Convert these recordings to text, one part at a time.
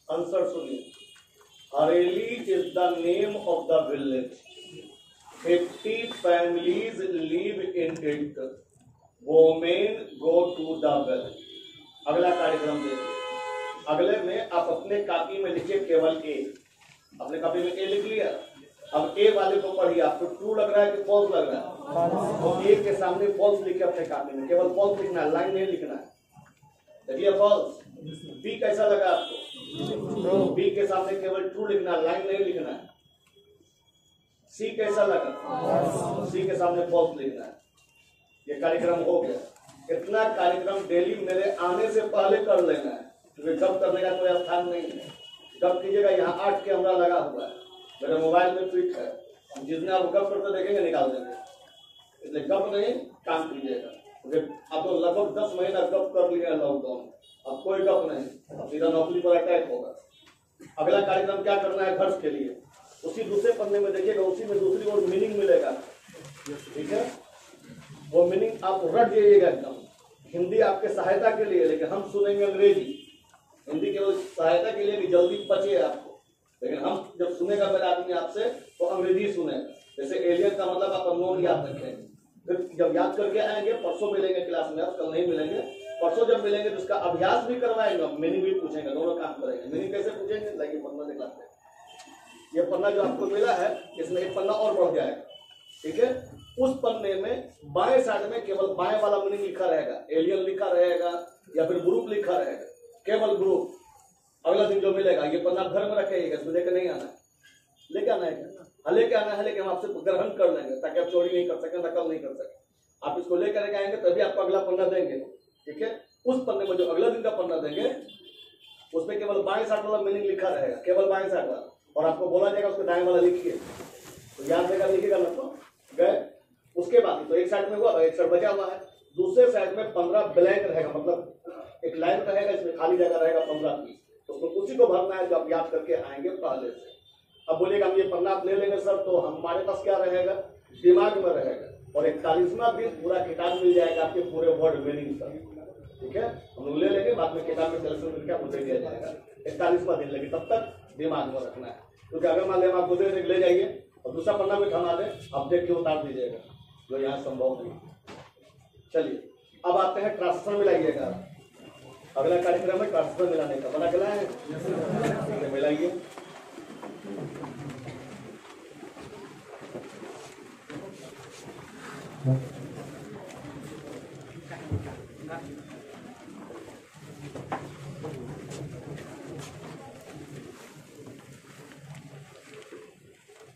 Answer सुनिए। Hareli is the name of the village. 50 families live in it. Women go to the well. अगला कार्यक्रम देखिए। अगले में आप अपने कॉपी में लिखिए केवल ए। अपने कॉपी में ए लिख लिया। अब ए वाले को पढ़िए। आपको ट्रू लग रहा है कि फॉल्स लग रहा है? तो ए के सामने फॉल्स लिखे अपने कॉपी में। केवल फॉल्स लिखना है, लाइन नहीं लिखना है। देखिए फॉल्स। बी कैसा लगा आपको? बी के सामने केवल ट्रू लिखना है, लाइन नहीं लिखना है। सी कैसा लगा? सी के सामने फॉल्स लिखना है। ये कार्यक्रम हो गया। इतना कार्यक्रम डेली मेरे आने से पहले कर लेना है, क्योंकि गप करने का कोई स्थान नहीं है। गप कीजिएगा, यहाँ 8 कैमरा लगा हुआ है, मेरे मोबाइल में फिट है। हम जितने आप गप करते देखेंगे निकाल देंगे, इसलिए गप नहीं काम कीजिएगा। अब तो लगभग 10 महीना गप कर लिया लॉकडाउन, अब कोई गप नहीं, अब सीधा नौकरी पर अटैक होगा। अगला कार्यक्रम क्या करना है खर्च के लिए, उसी दूसरे पन्ने में देखिएगा, उसी में दूसरी ओर मीनिंग मिलेगा। ठीक है, वो मीनिंग आप रट जाइएगा एकदम। हिंदी आपके सहायता के लिए, लेकिन हम सुनेंगे अंग्रेजी। हिंदी केवल सहायता के लिए कि जल्दी पचे आपको, लेकिन हम जब सुनेगा मेरा आदमी आपसे तो अंग्रेजी सुनेगा। जैसे एलियन का मतलब आप अननोन याद रखेंगे, फिर जब याद करके आएंगे, परसों मिलेंगे क्लास में, आप कल नहीं मिलेंगे, परसों जब मिलेंगे तो उसका अभ्यास भी करवाएंगे, मीनिंग भी पूछेंगे, दोनों काम करेंगे। मीनिंग कैसे पूछेंगे? लाइए पन्ना दिखाते हैं। ये पन्ना जो आपको मिला है, इसमें एक पन्ना और बढ़ जाएगा। ठीक है, उस पन्ने में बाएं साइड में केवल बाएं वाला मीनिंग लिखा रहेगा, एलियन लिखा रहेगा या फिर ग्रुप लिखा रहेगा, केवल ग्रुप। अगला दिन जो मिलेगा, ये पन्ना घर में रखेगा, इसमें लेकर नहीं आना है। लेके आना है क्या? लेके आना है, लेकिन हम आपसे ग्रहण कर लेंगे ताकि आप चोरी नहीं कर सकें, नकल नहीं कर सकें। आप इसको लेकर के आएंगे तभी आपको अगला पन्ना देंगे। ठीक है, उस पन्ने में जो अगला दिन का पन्ना देंगे, उसमें केवल बाएं साइड वाला मीनिंग लिखा रहेगा, केवल बाएं साइड वाला, और आपको बोला जाएगा उसके दाएं वाला लिखिए, तो याद रहेगा, लिखिएगा ना तो गए। उसके बाद तो एक साइड में हुआ, एक साइड बचा हुआ है, दूसरे साइड में 15 ब्लैंक रहेगा, मतलब एक लाइन रहेगा, इसमें खाली जगह रहेगा 15 पीस, उसको उसी को भरना है जो आप याद करके आएंगे पहले से। अब बोलिएगा हम ये पन्ना आप ले लेंगे सर, तो हमारे पास क्या रहेगा? दिमाग में रहेगा, और 41वां दिन पूरा किताब मिल जाएगा आपके पूरे वर्ड मीनिंग का। ठीक है, हम लोग ले लेंगे, बाद में किताब में सिलेक्शन करके आपको दे दिया जाएगा। 41वां दिन लगे, तब तक दिमाग में रखना है, क्योंकि अगर मान लें हम आपको ले जाइए और दूसरा पन्ना में थमा दें, आप देख के उतार दीजिएगा, जो यहाँ संभव नहीं। चलिए अब आते हैं ट्रांसफर मिलाइएगा। अगला कार्यक्रम है ट्रांसफर मिलाने का। बना गला है, मिलाइए।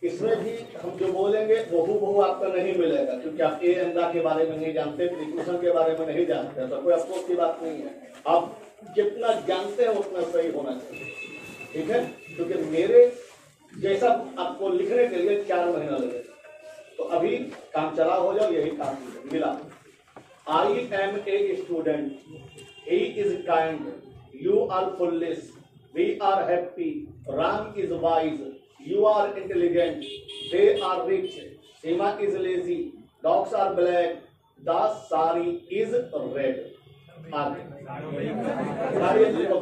इसमें भी हम जो बोलेंगे वो हूबहू आपका नहीं मिलेगा, क्योंकि आप ए एंदा के बारे में नहीं जानते, प्रीक्यूशन के बारे में नहीं जानते, तो कोई अफसोस की बात नहीं है। आप जितना जानते हैं उतना सही होना चाहिए। ठीक है, क्योंकि मेरे जैसा आपको लिखने के लिए 4 महीना लगेगा, तो अभी काम चला हो जाओ, यही काम मिला। I am a student, he is kind, you are foolish, we are happy, Ram is wise, you are intelligent, they are rich, Seema is lazy, dogs are black, the sari is red.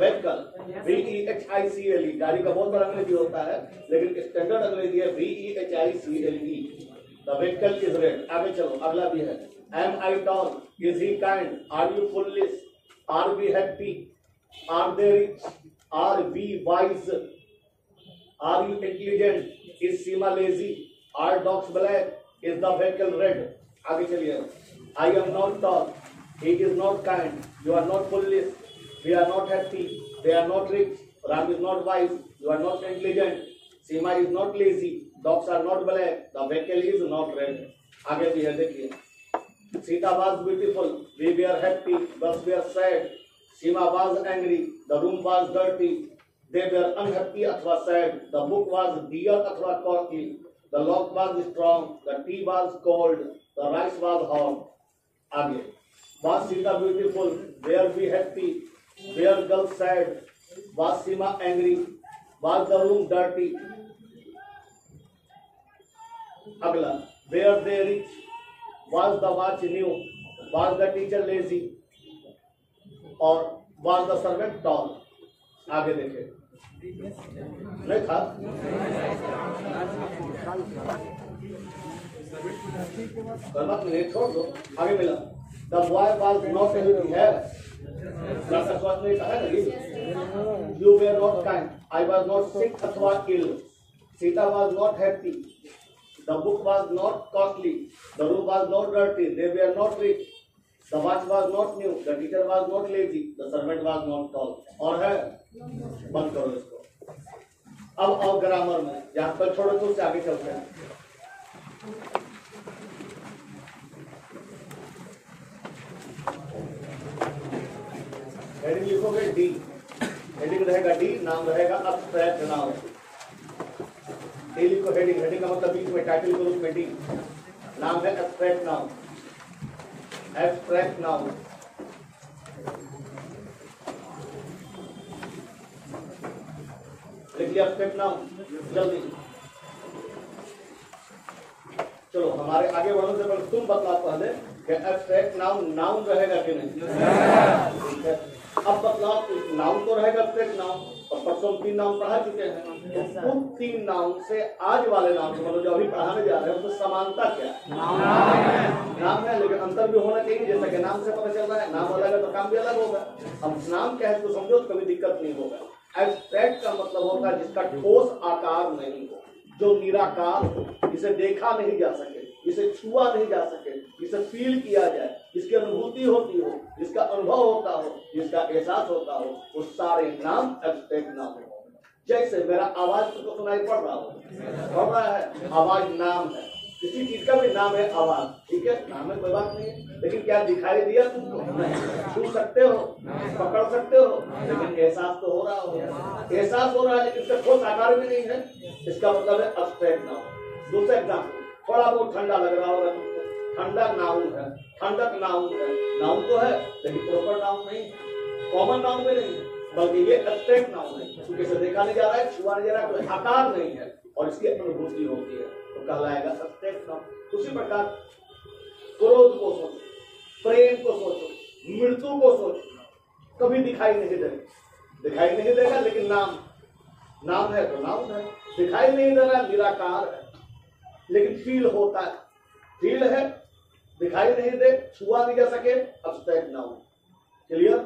vehicle, VEHICLE, गाड़ी का बहुत बड़ा अंग्रेजी होता है, लेकिन standard अंग्रेजी है VEHICLE। The vehicle is red। आगे चलो, अगला भी है। Am I tall? Is he kind? Are you foolish? Are we happy? Are they rich? Are we wise? Are you intelligent? Is Seema lazy? Are dogs black? Is the vehicle red? आगे चलिए। I am not tall. He is not kind. You are not foolish. We are not happy. They are not rich. Ram is not wise. You are not intelligent. Seema is not lazy. Dogs are not black. The vehicle is not red. आगे भी है, देखिए। Sita was beautiful. We were happy. Thus we are sad. Seema was angry. The room was dirty. They were unhappy अथवा sad. The book was dear अथवा costly. The lock was strong. The tea was cold. The rice was hot. आगे. Was Sita beautiful? Were we happy? Were girls sad? Was Seema angry? Was the room dirty? अगला. Were they rich? Was the watch new? Was the teacher lazy? और was the servant tall? आगे देखें। नहीं था? गलत नहीं, छोड़ दो, आगे मिला। The boy was not healthy है, डॉक्टर स्वास्थ्य ने कहा ना, you were not kind, I was not sick अथवा ill, Sita was not happy, the book was not costly, the room was not dirty, they were not rich, the watch was not new, the teacher was not lazy, the servant was not tall। और है, बंद करो इसको। अब grammar में यहाँ पर छोड़ो तो उससे आगे चलते हैं। हेडिंग लिखोगे डी, हेडिंग रहेगा डी, नाम रहेगा एब्स्ट्रैक्ट नाउन। डी लिखो हेडिंग, हेडिंग का मतलब बीच में टाइटल के रूप में डी, नाम है एब्स्ट्रैक्ट नाउन। एब्स्ट्रैक्ट नाउन लिख लिया एब्स्ट्रैक्ट नाउन, जल्दी। चलो हमारे आगे बढ़ने से पहले तुम बतलाओ पहले कि एब्स्ट्रैक्ट नाउन नाउन रहेगा कि नहीं। अब बतलाओ, नाउन तो रहेगा एब्स्ट्रैक्ट नाउन, और परसों 3 नाउन पढ़ा चुके हैं, तो उन 3 नाउन से आज वाले नाउन मतलब जो अभी पढ़ाने जा रहे हैं उसमें समानता क्या है? नाम है, लेकिन अंतर भी होना चाहिए। जैसा कि नाम से पता चल रहा है, नाम अलग है तो काम भी अलग होगा। अब नाम क्या है तो समझो तो कभी दिक्कत नहीं होगा। एब्स्ट्रैक्ट का मतलब होता है जिसका ठोस आकार नहीं हो, जो निराकार हो, जिसे देखा नहीं जा सके, जिसे छुआ नहीं जा सके, जिसे फील किया जाए, जिसकी अनुभूति होती हो, जिसका अनुभव होता हो, जिसका एहसास होता हो, वो सारे नाम एब्स्ट्रैक्ट नाम हो। जैसे मेरा आवाज तो सुनाई पड़ रहा हो, पड़ रहा है, आवाज नाम है, किसी चीज का भी नाम है आवाज, ठीक है, नाम है कोई बात नहीं है, लेकिन क्या दिखाई दिया तुमको? नहीं। छू सकते हो, पकड़ सकते हो, लेकिन एहसास तो हो रहा हो, एहसास हो रहा है लेकिन इसका ठोस आकार भी नहीं है, इसका मतलब है एब्स्ट्रैक्ट नाउन। दूसरा एग्जाम्पल, थोड़ा बहुत ठंडा लग रहा होगा तुमको, ठंडा नाउन है, ठंडक नाउन है, नाउन तो है लेकिन प्रॉपर नाउन नहीं, कॉमन नाउन भी नहीं है, बल्कि ये एब्स्ट्रैक्ट नाउन है, क्योंकि इसे देखा नहीं जा रहा है, छुआ नहीं जा रहा है, कोई आकार नहीं है और इसकी अनुभूति होती है, तो कहलाएगा एब्स्ट्रैक्ट नाउन। उसी प्रकार क्रोध को सोचो, प्रेम को सोचो, मृत्यु को सोचो, कभी दिखाई नहीं देगा, दिखाई नहीं देगा लेकिन नाम है तो नाउन है, दिखाई नहीं दे रहा, निराकार है लेकिन फील होता है, फील है, दिखाई नहीं दे, छुआ नहीं जा सके, एब्स्ट्रैक्ट नाउन। क्लियर?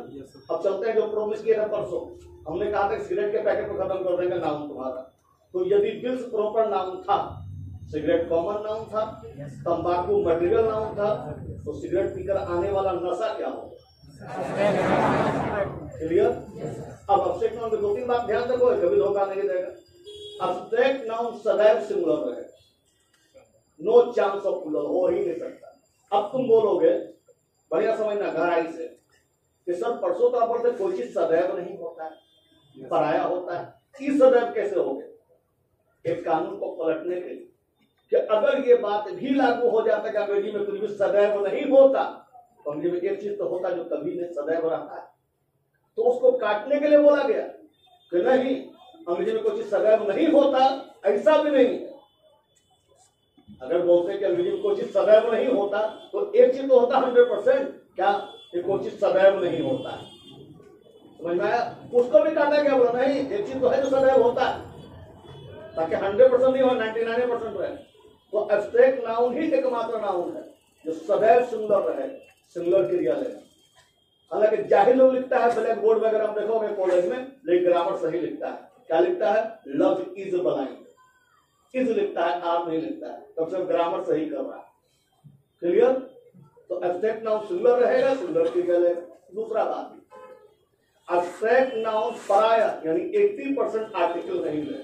अब चलते हैं जो प्रॉमिस किया था परसों, हमने कहा था सिगरेट के पैकेट को खत्म कर देंगे नाउन तुम्हारा, तो यदि बिल्स प्रॉपर नाउन था, सिगरेट कॉमन नाउन था, तंबाकू मटेरियल नाउन था, तो सिगरेट पीकर आने वाला नशा क्या होगा? क्लियर? अब एब्स्ट्रैक्ट नाउन में 2-3 बात ध्यान रखो, कभी धोखा नहीं देगा। एब्स्ट्रैक्ट नाउन सदैव सिंगुलर रहे, नो चांस ऑफ प्लूरल, हो ही नहीं सकता। अब तुम बोलोगे, बढ़िया समझना गहराई से, कि सर परसों तो आप बोलते कोई चीज सदैव नहीं होता है, पराया होता है, ये सदैव कैसे हो गए? एक कानून को पलटने के लिए कि अगर ये बात भी लागू हो जाता कि अंग्रेजी में कुछ भी सदैव नहीं होता, तो अंग्रेजी में एक चीज तो होता जो कभी नहीं सदैव रहता है, तो उसको काटने के लिए बोला गया कि नहीं, अंग्रेजी में कोई चीज सदैव नहीं होता, ऐसा भी नहीं है। अगर बोलते कि अंग्रेजी में कोई चीज सदैव नहीं होता, तो एक चीज तो होता 100%, क्या कि कोई चीज सदैव नहीं होता है, समझ में आया? उसको भी काटा क्या बोला? नहीं, एक चीज तो है जो सदैव होता है, ताकि 100% नहीं हो, 99% रहे। तो एब्स्ट्रैक्ट नाउन ही एकमात्र नाउन है जो सदैव सिंगुलर रहे, सिंगुलर क्रिया ले। हालांकि जाहिल लोग लिखता है ब्लैक बोर्ड में, अगर आप देखोगे कॉलेज में, लेकिन ग्रामर सही लिखता है। क्या लिखता है? लव इज ब्लाइंड, इज लिखता है, आर नहीं लिखता है, तब से ग्रामर सही कर रहा है। क्लियर? तो एब्स्ट्रैक्ट नाउन सिंगुलर रहेगा, सिंगुलर क्रिया लेगा। दूसरा बात, एब्स्ट्रैक्ट नाउन पराया यानी 80% आर्टिकल नहीं ले।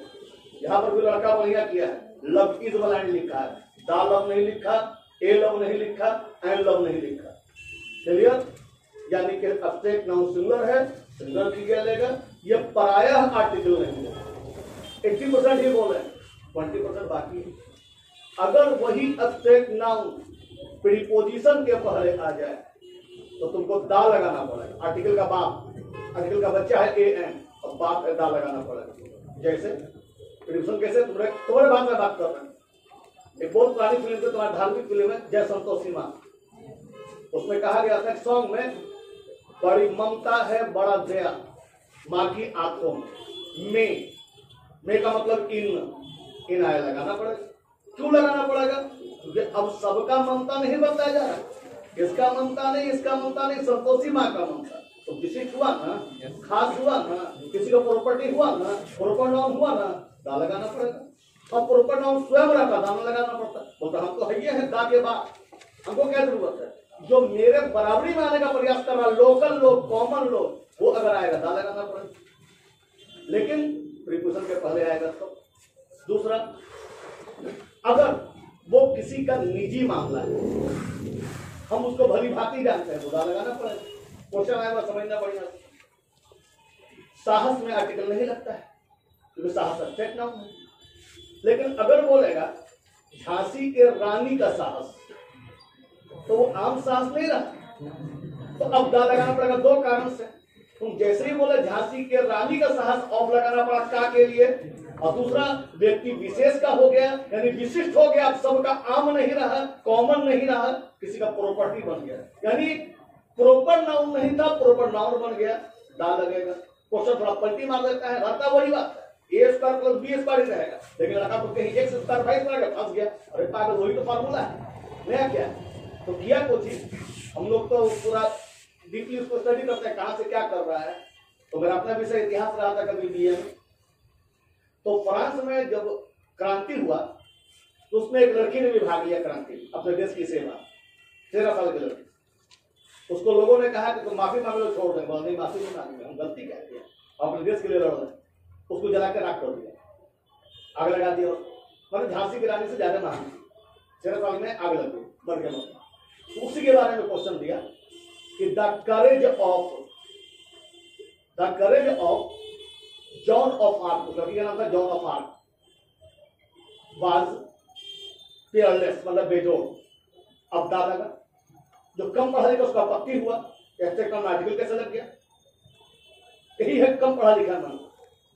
यहाँ पर भी लड़का बढ़िया किया है, लव इज ब्लाइंड लिखा है, दा लव नहीं लिखा, ए लव नहीं लिखा, एंड लव नहीं लिखा। क्लियर? यानी कि एब्स्ट्रैक्ट नाउन सिंगुलर है, सिंगुलर क्रिया लेगा, ये पराया आर्टिकल नहीं लेगा। 80% ही बोले, 20% बाकी है। अगर वही एब्स्ट्रैक्ट नाउन प्रीपोजिशन के पहले आ जाए तो तुमको दा लगाना पड़ेगा। आर्टिकल का बाप, आर्टिकल का बच्चा है ए एन, और बाप है दा लगाना पड़ेगा। जैसे प्रीपोजिशन कैसे, तुम्हारे बाद में बात कर रहे हैं। एक बहुत पुरानी फिल्म थी, तुम्हारी धार्मिक फिल्म है जय संतोषी मां, उसमें कहा गया था सॉन्ग में, बड़ी ममता है बड़ा दया माँ की आंखों में, मे का मतलब इन आया लगाना पड़ेगा। क्यों लगाना पड़ेगा? क्योंकि अब सबका ममता नहीं बताया जा रहा, इसका ममता नहीं, इसका ममता नहीं, संतोषी माँ का ममता। तो विशिष्ट हुआ ना, खास हुआ ना, किसी का प्रॉपर्टी हुआ ना, प्रॉपर नाउन हुआ ना, दा लगाना पड़ेगा। और प्रॉपर नाउन स्वयं रहता, दाना लगाना पड़ता। बोलता हम तो है दा के बाद, हमको क्या जरूरत है? जो मेरे बराबरी में आने का प्रयास कर रहा, लोकल लोग, कॉमन लोग, वो अगर आएगा दा लगाना पड़ेगा। लेकिन प्रीपोजिशन के पहले आएगा तो। दूसरा, अगर वो किसी का निजी मामला है, हम उसको भली भांति जानते हैं, तो दा लगाना पड़ेगा। क्वेश्चन आएगा समझना बढ़िया। साहस में आर्टिकल नहीं लगता है क्योंकि साहस सब्जेक्ट नाउन है। लेकिन अगर बोलेगा झांसी के रानी का साहस, तो वो आम साहस नहीं रहा, तो अब दा लगाना पड़ेगा दो कारण से। तुम जैसे ही बोले झांसी के रानी का साहस, ऑफ लगाना पड़ा का के लिए। और दूसरा, व्यक्ति विशेष का हो गया, यानी विशिष्ट हो गया, अब सबका आम नहीं रहा, कॉमन नहीं रहा, किसी का प्रॉपर्टी बन गया, यानी प्रॉपर नाउन नहीं था, प्रॉपर नाउन बन गया, दा लगेगा। क्वेश्चन थोड़ा पलटी मार देता है, रहता वही बात है, ए स्क्वायर प्लस बी स्क्वायर ही रहेगा, लेकिन लगा तो कहीं एक्स स्क्वायर वाई स्क्वायर फंस गया। अरे पागल, वही तो फार्मूला है, नया क्या है? तो किया कुछ, हम लोग तो पूरा डीपली उसको स्टडी करते हैं, कहां से क्या कर रहा है। तो मेरा अपना विषय इतिहास रहा था कभी बीए में। तो फ्रांस में जब क्रांति हुआ, तो उसमें एक लड़की ने भी भाग लिया क्रांति, अपने देश की सेवा, 13 साल की लड़की। उसको लोगों ने कहा कि तुम माफी मांग लो, छोड़ देंगे। नहीं, माफी नहीं मांगेंगे, हम गलती क्या किया, अपने देश के लिए लड़ रहे। उसको जला के राख कर दिया, आग लगा दिया। मतलब झांसी की रानी से ज्यादा महान थी, 13 साल में आग लग गई, मर गया। तो उसी के बारे में क्वेश्चन दिया कि the courage of John of arc, उस लड़की का नाम था John of arc, was fearless, मतलब बेजोड़। अब दा लगा, जो कम पढ़ा लिखा उसका आपत्ति हुआ, ऐसे कम आर्टिकल कैसे लग गया? यही है कम पढ़ा लिखा मन,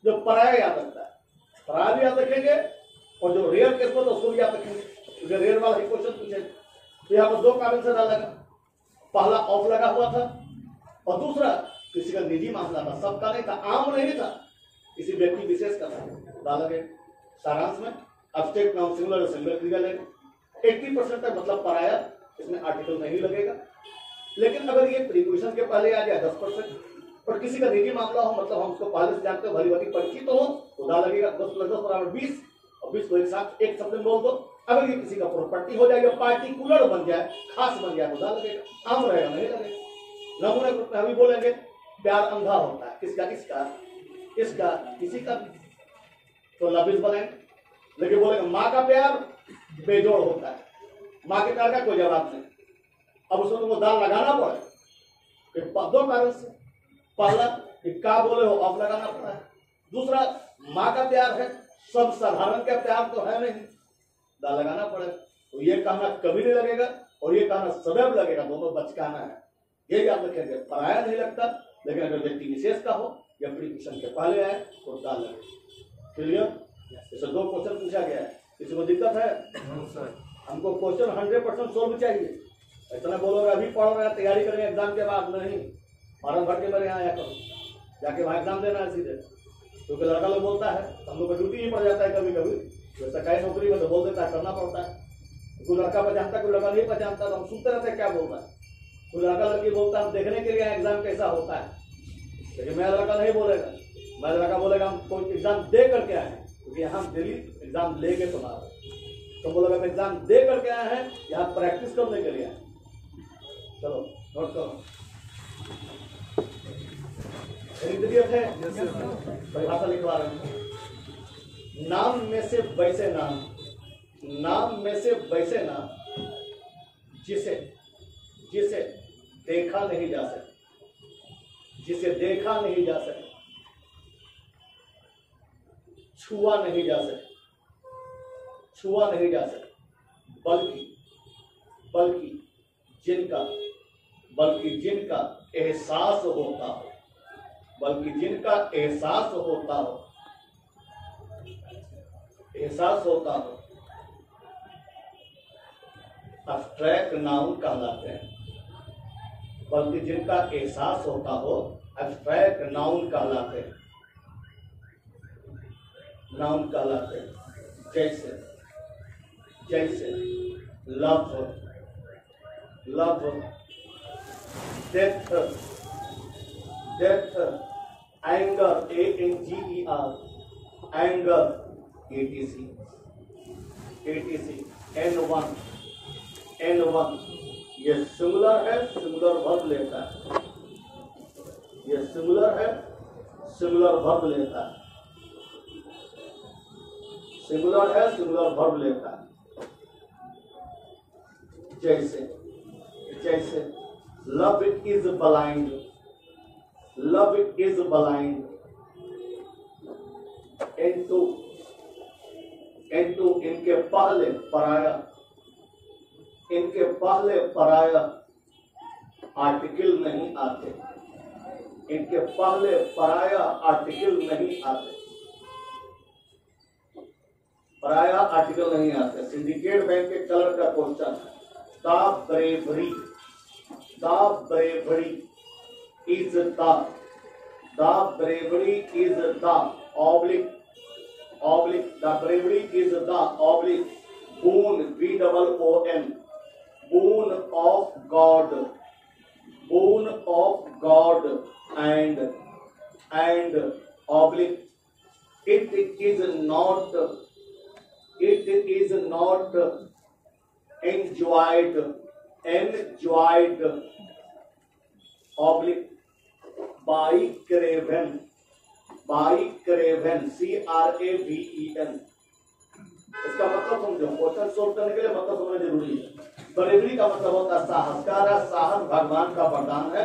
जो पराया याद रखता है, पराया भी याद रखेंगे, और जो रेयर केस में तो उसको भी याद रखेंगे, क्योंकि रेयर वाला ही क्वेश्चन पूछे। तो यहाँ पर दो कारण से दा लगा, पहला ऑफ लगा हुआ था, और दूसरा किसी का निजी मामला था, सबका नहीं था, आम नहीं था, किसी व्यक्ति विशेष का था, दा लगे। सारांश में अब्स्ट्रैक्ट नाउन सिंगुलर और सिंगुलर क्रिया लगेगा, 80% तक मतलब पराया, इसमें आर्टिकल नहीं लगेगा। लेकिन अगर ये प्रीपोजिशन के पहले आ जाए 10%, और किसी का निजी मामला हो, मतलब हम उसको पहले से जानते हो, भली भांति परिचित हो, तो दा लगेगा। 10 + 10 = 20, और 20 को एक साथ एक शब्द में बोल दो। अगर ये किसी का प्रॉपर्टी हो जाए, पार्टिकुलर बन जाए, खास बन जाए, तो दा लगेगा, आम रहेगा नहीं लगेगा। नमूने ग्रुप में अभी बोलेंगे प्यार अंधा होता है, किसका? इसका किसी का भी, तो लफिज बनेंगे। लेकिन बोलेंगे माँ का प्यार बेजोड़ होता है, माँ के प्यार का कोई जवाब नहीं। अब उसमें तुमको दाल लगाना पड़े, दो कारण से। पहला कि का बोले हो, ऑफ लगाना पड़ा है। दूसरा, माँ का प्यार है, सब साधारण का प्यार तो है नहीं, दाल लगाना पड़े। तो ये कहना कभी नहीं लगेगा, और ये कहना सदैव लगेगा, दोनों बचकाना है। ये याद रखेंगे, पराया नहीं लगता, लेकिन अगर व्यक्ति विशेष का हो या प्रीपोजिशन के पहले आए तो दाल लगे। क्लियर? इसे दो क्वेश्चन पूछा गया है, किसी को दिक्कत है? हमको क्वेश्चन 100% सोल्व चाहिए। ऐसा बोलोगे अभी पढ़ रहे हैं, तैयारी करेंगे एग्जाम के बाद, नहीं, फॉर्म भर के मेरे यहाँ आया करो, जाके वहाँ एग्जाम देना है सीधे। क्योंकि लड़का लोग बोलता है, हम लोग का ड्यूटी ही पड़ जाता है कभी कभी, तो सरकारी नौकरी में तो बोल देता है, करना पड़ता है। कोई लड़का पहचानता, कोई लड़का नहीं पहचानता, तो हम सुनते रहते हैं क्या बोल रहा है। कोई लड़का लड़की बोलता है हम देखने के लिए एग्जाम कैसा होता है, लेकिन मेरा लड़का नहीं बोलेगा, मेरा लड़का बोलेगा हम कोई एग्जाम दे करके आए हैं, क्योंकि यहाँ हम डेली एग्जाम लेके तुम्हारा, तो बोलेगा हम एग्जाम दे करके आए हैं, यहाँ प्रैक्टिस करने के लिए आए। चलो नोट करो, है परिभाषा लिखवा रहे हैं। नाम में से वैसे नाम, नाम में से वैसे नाम जिसे जिसे देखा नहीं जा सके, जिसे देखा नहीं जा सके, छुआ नहीं जा सके, छुआ नहीं जा सके, बल्कि जिनका एहसास होता हो, बल्कि जिनका एहसास होता हो, एहसास होता हो, अब्स्ट्रैक्ट नाउन कहलाते हैं। बल्कि जिनका एहसास होता हो, अब्स्ट्रैक्ट नाउन कहलाते हैं। नाउन कहलाते हैं। जैसे जैसे love, love, death, death, anger, ANGER, anger, ATC, ATC, N1, N1, ये सिंगुलर है, सिंगुलर वर्ब लेता है। ये सिंगुलर है, सिंगुलर वर्ब लेता है। सिंगुलर है, सिंगुलर वर्ब लेता है। जैसे जैसे love is blind, love is blind. Into, into, इनके पहले पराया, इनके पहले पराया आर्टिकल नहीं आते, इनके पहले पराया आर्टिकल नहीं आते, पराया आर्टिकल नहीं आते। सिंडिकेट बैंक के कलर का क्वेश्चन है। The bravery, the bravery is the bravery is the oblique, oblique, the bravery is the oblique boon, BOON, boon of God, boon of God, and oblique, it is not enjoyed, enjoyed, oblique, by craven, by craven, CRAVEN। इसका मतलब समझो, question solve करने के लिए मतलब समझना जरूरी है। ब्रेवरी का मतलब होता है साहस। साहस भगवान का वरदान है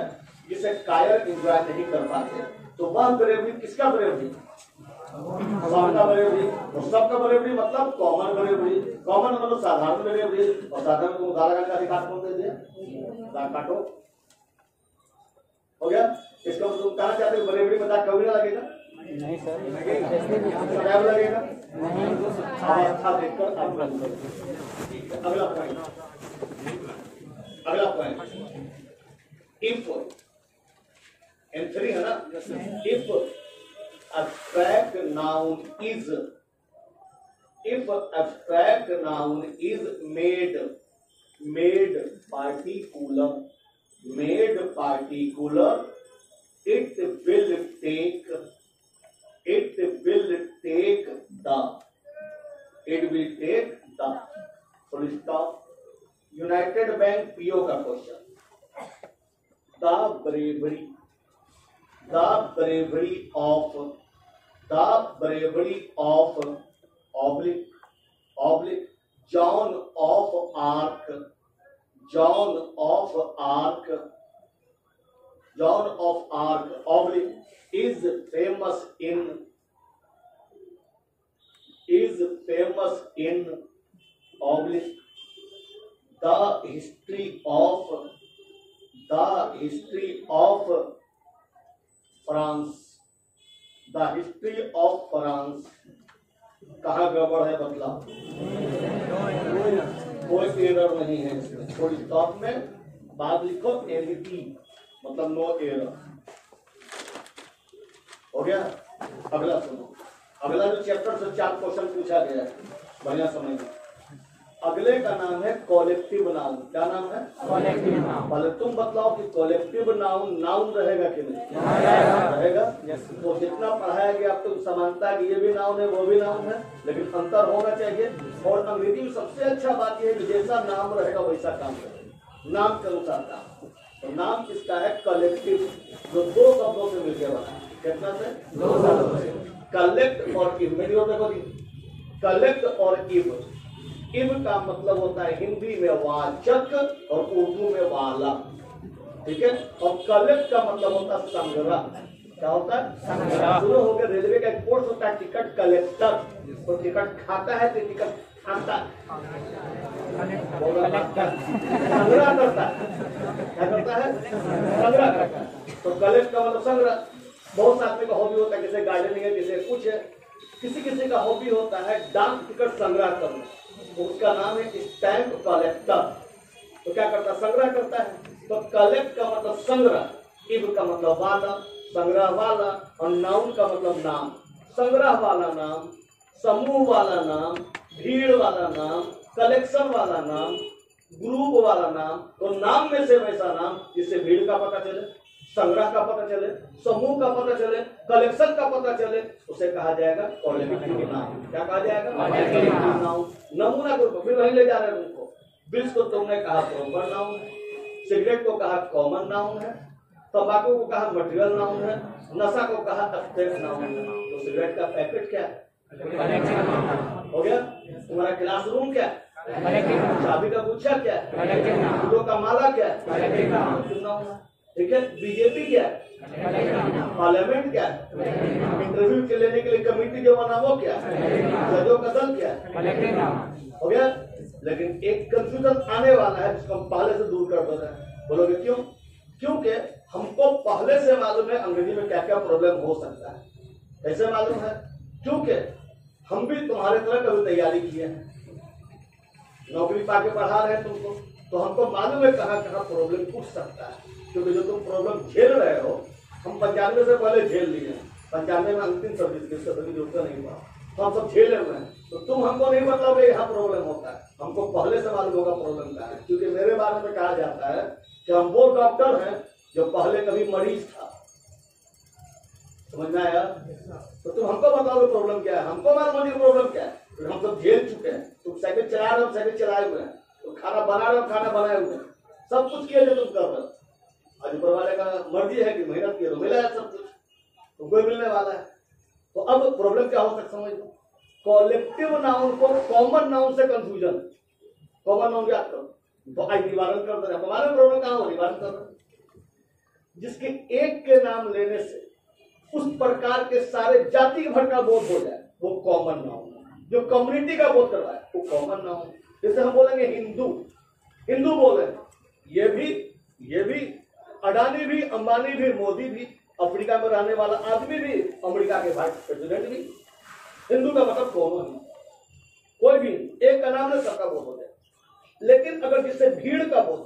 जिसे कायर एंजॉय नहीं कर पाते। तो वह ब्रेवरी किसका ब्रेवरी? सबका ब्रेवरी। और सबका ब्रेवरी मतलब कॉमन ब्रेवरी। कॉमन मतलब साधारण ब्रेवरी। और साधारण को गाला गाने का अधिकार कौन दे दिया? काटो, हो गया। इसका मतलब कहना चाहते हो ब्रेवरी में दाग कभी ना लगेगा? नहीं सर, लगेगा नहीं। अवस्था देखकर आप अगला पॉइंट, अगला पॉइंट, इफ N3 है ना? If abstract noun is, if abstract noun is made particular, made particular, it will take the, it will take the, full stop। United Bank PO का question. The bravery, the bravery of, the bravery of oblique, oblique, Joan of Arc, Joan of Arc, Joan of Arc, oblique, is famous in, is famous in oblique the history of France, the history of France। कहाँ गड़बड़ है बदलाव? कोई error नहीं है इसमें। थोड़ी stop में बाद लिखो NT, मतलब नो एरर। हो गया। अगला सुनो, अगला जो चैप्टर से 4 क्वेश्चन पूछा गया है, बढ़िया समझिए। अगले का नाम है कॉलेक्टिव नाउन। क्या नाम है? Collective noun. पहले तुम बतलाओ कि कॉलेक्टिव नाउन नाउन रहेगा कि नहीं? रहेगा। तो जितना पढ़ाया गया आप तो समानता है कि ये भी नाउन है वो भी नाउन है, लेकिन अंतर होना चाहिए। और अंग्रेजी में सबसे अच्छा बात यह है कि जैसा नाम रहेगा वैसा काम करेगा, नाम के अनुसार काम। तो नाम किसका है? कलेक्टिव, जो 2 शब्दों से मिलकर बना। कितना से? 2 शब्दों से। कलेक्ट और इव। मेरी ओर देखो, कलेक्ट और इव। इव का मतलब होता है हिंदी में वाचक और उर्दू में वाला, ठीक है। और कलेक्ट का मतलब होता है संग्रह। क्या होता है? संग्रह। शुरू हो गया। रेलवे का एक कोर्स होता है टिकट कलेक्टर, तो टिकट खाता है तो टिकट खाता संग्रह करता है। क्या करता है? संग्रह करता है। तो कलेक्ट का मतलब संग्रह। बहुत से आदमी का हॉबी होता है, किसी गार्डनिंग है, किसी कुछ है, किसी का हॉबी होता है डाक टिकट संग्रह करना, तो उसका नाम है स्टैम्प कलेक्टर। तो क्या करता है? संग्रह करता है। तो कलेक्ट का मतलब संग्रह, इव का मतलब वाला, संग्रह वाला, और नाउन का मतलब नाम। संग्रह वाला नाम समूह वाला नाम, भीड़ वाला नाम, कलेक्शन वाला नाम, ग्रुप वाला नाम, तो नाम में से वैसा नाम जिससे भीड़ का पता चले, संग्रह का पता चले, समूह का पता चले, कलेक्शन का पता चले, उसे कहा जाएगा कॉलेक्टिव नाउन। क्या कहा जाएगा? Collective noun. नमूना को फिर वहीं ले जा रहे हैं उनको। बिल्स को तुमने कहा प्रॉपर नाउन है, सिगरेट को कहा कॉमन नाउन है, तंबाकू को कहा मटेरियल नाउन है, नशा को कहा एब्स्ट्रैक्ट नाउन है। तो सिगरेट का पैकेट क्या है? हो गया। तुम्हारा क्लासरूम क्या है? चाबी का गुच्छा क्या है? फूलों का माला क्या है? ठीक है। बीजेपी क्या है? पार्लियामेंट क्या है? इंटरव्यू के लेने के लिए कमेटी जो बना वो क्या है? जजों का दल क्या है? हो गया। लेकिन एक कंफ्यूजन आने वाला है जिसको हम पहले से दूर कर देते हैं। बोलोगे क्यों? क्योंकि हमको पहले से मालूम है अंग्रेजी में क्या क्या प्रॉब्लम हो सकता है। कैसे मालूम है? क्योंकि हम भी तुम्हारे तरह कभी तैयारी किए हैं, नौकरी पाके पढ़ा रहे हैं तुमको, तो हमको मालूम है कहाँ कहाँ प्रॉब्लम उठ सकता है। क्योंकि जो तुम प्रॉब्लम झेल रहे हो हम 95 से पहले झेल लिए हैं। 95 में अंतिम सब्जेक्ट की जरूरत नहीं हुआ, तो हम सब झेले हुए हैं। तो तुम हमको नहीं बताओ यहाँ प्रॉब्लम होता है, हमको पहले से मालूम होगा प्रॉब्लम क्या है। क्योंकि मेरे बारे में कहा जाता है कि हम वो डॉक्टर हैं जो पहले कभी मरीज था। समझ में आया? तो तुम हमको बताओगे प्रॉब्लम क्या है, हमको मालूम है प्रॉब्लम क्या है। तो हम सब झेल चुके हैं। तुम साइकिल चला रहे हो, साइकिल चलाए हुए हैं, तो खाना बना रहे हो, खाना बनाए हुए हैं, सब कुछ किया जो तुम कर रहे हो। आज ऊपर वाले का मर्जी है कि मेहनत किए तो मिला है सब कुछ, तुमको मिलने वाला है। तो अब प्रॉब्लम क्या हो सकता समझ लो। कॉलेक्टिव नाउन को कॉमन नाउन से कंफ्यूजन, कॉमन नाउन याद करो तो आज निवारण कर रहे हैं। हमारे प्रॉब्लम कहाँ हो? निवारण कर रहे हैं। जिसके एक के नाम लेने से उस प्रकार के सारे जाति भर का बोध हो जाए वो कॉमन नाउन है। जो कम्युनिटी का बोध करवाए वो कॉमन नाउन। जैसे हम बोलेंगे हिंदू, हिंदू बोले, ये भी अडानी भी, अंबानी भी, मोदी भी, अफ्रीका में रहने वाला आदमी भी, अमेरिका के वाइस प्रेसिडेंट भी, हिंदू का मतलब कॉमन है। कोई भी एक का नाम ले सबका बोध हो जाए। लेकिन अगर जिससे भीड़ का बोध,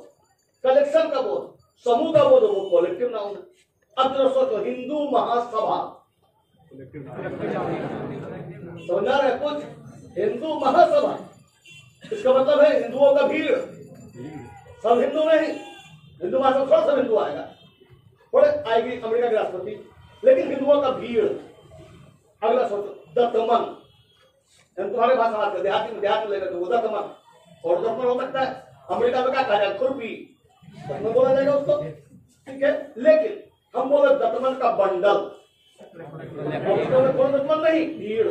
कलेक्शन का बोध, समूह का बोध हो वो कॉलेक्टिव नाउन है। अब जरा सोचो हिंदू महासभा, समझा रहे कुछ? हिंदू महासभा इसका मतलब है हिंदुओं का भीड़, सब हिंदू नहीं। हिंदू महासभा थोड़ा सा हिंदू आएगा, थोड़े आएगी अमेरिका के राष्ट्रपति, लेकिन हिंदुओं का भीड़। अगला सोचो दत्तमन, तुम्हारे भाषा बात कर देहाती में, देहात में लेकर तो दत्तमन, और दत्तमन हो सकता है अमेरिका में क्या कहा जाए? खुरपी, दत्तमन बोला जाएगा उसको, ठीक है। लेकिन हम बोले दत्तमन का बंडल, कौन दत्तमन नहीं, भीड़।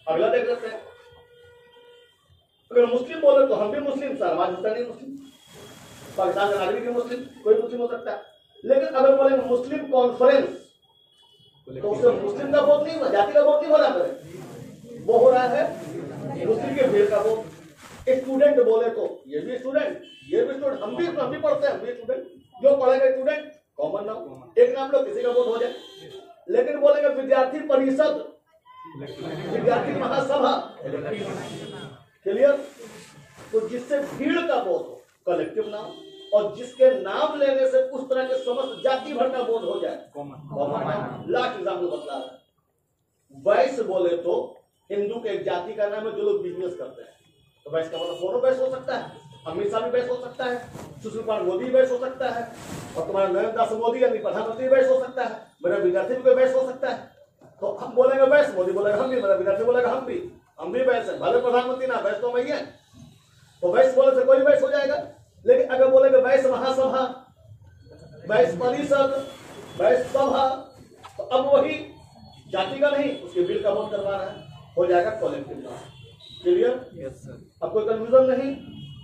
अगला देख लेते हैं। अगर मुस्लिम बोले तो हम भी मुस्लिम, समाज होता नहीं मुस्लिम, पाकिस्तान का नागरिक है मुस्लिम, कोई मुस्लिम हो सकता है। लेकिन अगर बोले मुस्लिम कॉन्फ्रेंस तो उससे मुस्लिम का बोध नहीं हुआ, जाति का बोध नहीं हो रहा है, वो हो रहा है मुस्लिम के भीड़ का बोध। स्टूडेंट बोले तो ये भी स्टूडेंट, ये भी स्टूडेंट, हम भी पढ़ते हैं, हम भी स्टूडेंट, जो पढ़ेगा स्टूडेंट कॉमन नाम, एक नाम लो किसी का बोध हो जाए। लेकिन बोलेगा विद्यार्थी परिषद, विद्यार्थी महासभा, क्लियर? तो जिससे भीड़ का बोध हो कलेक्टिव नाम, और जिसके नाम लेने से उस तरह के समस्त जाति भर का बोध हो जाए कॉमन नाम। लास्ट एग्जाम्पल बता रहा है। वैश्य बोले तो हिंदू के एक जाति का नाम है जो लोग बिजनेस करते हैं। तो वैश्य का मतलब फोनो वैश्य हो सकता है, अमित शाह भी वैश्य हो सकता है, सुशील कुमार मोदी वैश्य हो सकता है, और तुम्हारा नरेंद्र दास मोदी यानी प्रधानमंत्री वैश्य हो सकता है, मेरा विद्यार्थी भी कोई वैश्य हो सकता है। तो हम बोलेंगे वैश्य, मोदी बोलेगा हम भी, मेरा विद्यार्थी बोलेगा हम भी वैश्य, भले प्रधानमंत्री ना, वैश्य तो मैं ही है। तो वैश्य बोले से कोई वैश्य हो जाएगा। लेकिन अगर बोलेंगे वैश्य महासभा, वैश्य परिषद, वैश्य सभा, तो अब वही जाति का नहीं, उसके बिल का बोध करवा रहा है, हो जाएगा collective noun. Clear? Yes sir. अब कोई कंफ्यूजन नहीं,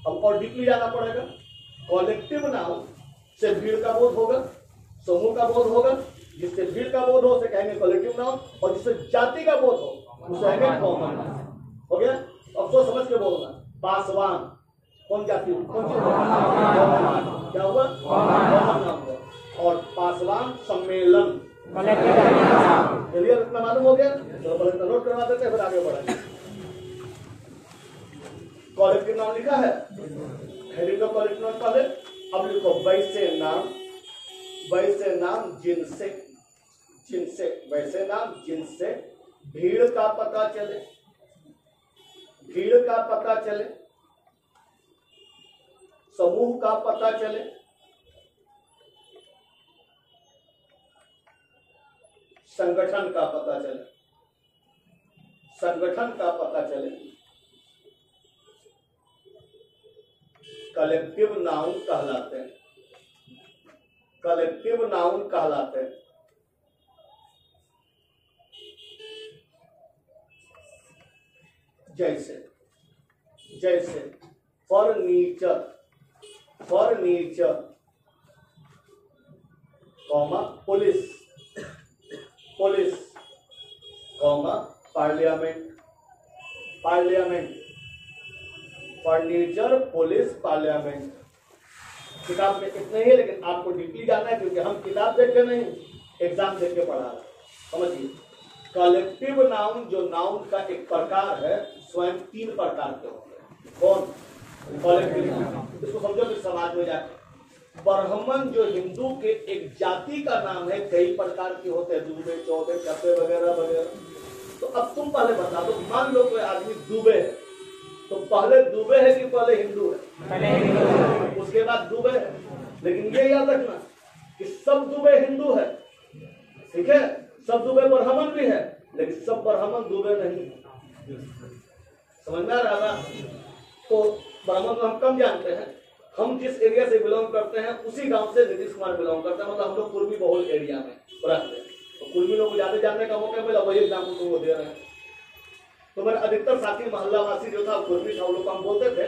अब और डीपली जाना पड़ेगा। कॉलेक्टिव नाउन से भीड़ का बोध होगा, समूह का बोध होगा, जिससे भीड़ का बोध हो उसे कहेंगे कॉलेक्टिव नाउन, और जिससे जाति का बोध हो उसे कहेंगे कॉमन नाउन। हो गया? अब सोच समझ के बोलना। पासवान कौन जाति, कौन सी क्या हुआ? कॉमन नाउन हुआ। और पासवान सम्मेलन, क्लियर? इतना मालूम हो गया? चलो पहले नोट करवा देते हैं, फिर आगे बढ़ेंगे। कॉलेक्टिव नाउन लिखा है, हेडिंग का कॉलेक्टिव नाउन पहले। अब लिखो वैसे नाम, वैसे नाम जिनसे, जिनसे, वैसे नाम जिनसे, भीड़ का पता चले, भीड़ का पता चले, समूह का पता चले, संगठन का पता चले, संगठन का पता चले, कलेक्टिव नाउन कहलाते हैं, कलेक्टिव नाउन कहलाते हैं। जैसे जैसे furniture, furniture, comma police, police, comma parliament, parliament, furniture, police, parliament. किताब में इतने ही, लेकिन आपको डीपली जानना है क्योंकि हम किताब देख के नहीं, एग्जाम देख के पढ़ा रहे हैं। समझिए, कलेक्टिव नाउन जो नाउन का एक प्रकार है, स्वयं 3 प्रकार के होते हैं। कौन? कलेक्टिव। इसको समझो कि समाज में जाकर ब्राह्मण जो हिंदू के एक जाति का नाम है, कई प्रकार के होते हैं, दूबे, चौबे, चप्पे वगैरह वगैरह। तो अब तुम पहले बता दो, मान लो कोई आदमी दूबे है, तो पहले दूबे है कि पहले हिंदू है? पहले हिंदू है, उसके बाद दूबे है। लेकिन ये याद रखना कि सब दूबे हिंदू है, ठीक है, सब दूबे ब्राह्मण भी है, लेकिन सब ब्राह्मण दूबे नहीं है। समझ में आ रहा है? तो ब्राह्मण को हम कम जानते हैं। हम जिस एरिया से बिलोंग करते हैं उसी गांव से नीतीश कुमार बिलोंग करते हैं, मतलब हम लोग कुर्मी बहुल एरिया में रहते हैं, तो कुर्मी लोग को ज्यादा जानने का मौका मिला, वही एग्जाम्पल तुमको दे रहे हैं। तो मेरे अधिकतर साथी मोहल्ला वासी जो था कुर्मी था, वो लोग को हम बोलते थे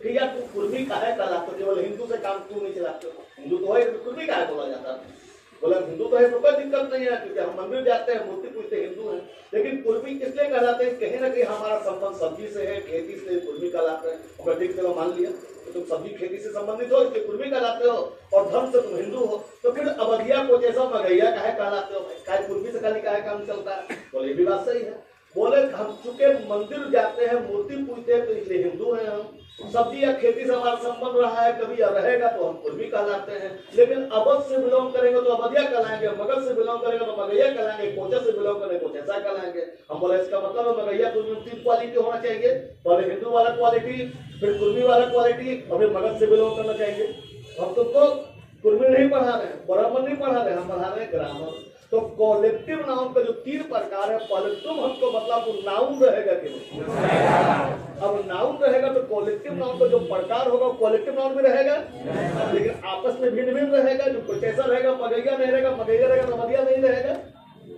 कि यार तू कुर्मी काहे कहलाते, केवल हिंदू से काम क्यों नहीं चलाते हो? हिंदू तो है, कुर्मी काहे बोला जाता है? बोला हिंदू तो है तो कोई दिक्कत नहीं है, क्योंकि हम मंदिर जाते हैं, मूर्ति पूजते हिंदू हैं। लेकिन कुर्मी इसलिए कहलाते हैं, कहीं ना कहीं हमारा संबंध सब्जी से है, खेती से, कुर्मी कहलाते हैं। और ठीक से मान लिया तो तुम सब्जी खेती से संबंधित हो, इसलिए कुर्मी कहलाते हो, और धर्म से तुम हिंदू हो, तो फिर अवधिया को जैसा मगैया काहे कहलाते हो? काहे कुर्मी से खाली काहे काम चलता है? बोले ये भी बात सही है। बोले हम चूंकि मंदिर जाते हैं, मूर्ति पूजते हैं, तो इसलिए हिंदू हैं हम। सब्जी या खेती से हमारा संबंध रहा है, कभी या रहेगा, तो हम कुर्मी कहलाते हैं। लेकिन अवध से बिलोंग करेंगे तो अवधिया कहलाएंगे, मगध से बिलोंग करेंगे तो मगैया कहलाएंगे, कोचा से बिलोंग करेंगे तो कोचैसा कहलाएंगे। हम बोले इसका मतलब है मगैया कुर्मी 3 क्वालिटी होना चाहिए, पहले हिंदू वाला क्वालिटी, फिर कुर्मी वाला क्वालिटी, और फिर मगध से बिलोंग करना चाहिए। हम तुमको कुर्मी नहीं पढ़ा रहे हैं, ब्राह्मण नहीं पढ़ा रहे हैं, हम पढ़ा रहे हैं ग्रामर। तो कॉलेक्टिव नाउन का जो 3 प्रकार है, पहले तुम हमको मतलब नाउन रहेगा कि नहीं? अब नाउन रहेगा तो कॉलेक्टिव नाउन का जो प्रकार होगा कॉलेक्टिव नाउन भी रहेगा, लेकिन आपस में भिन्न भिन्न रहेगा। जो कुछ ऐसा रहेगा मगैया नहीं रहेगा, मगैया रहेगा तो मगैया नहीं रहेगा।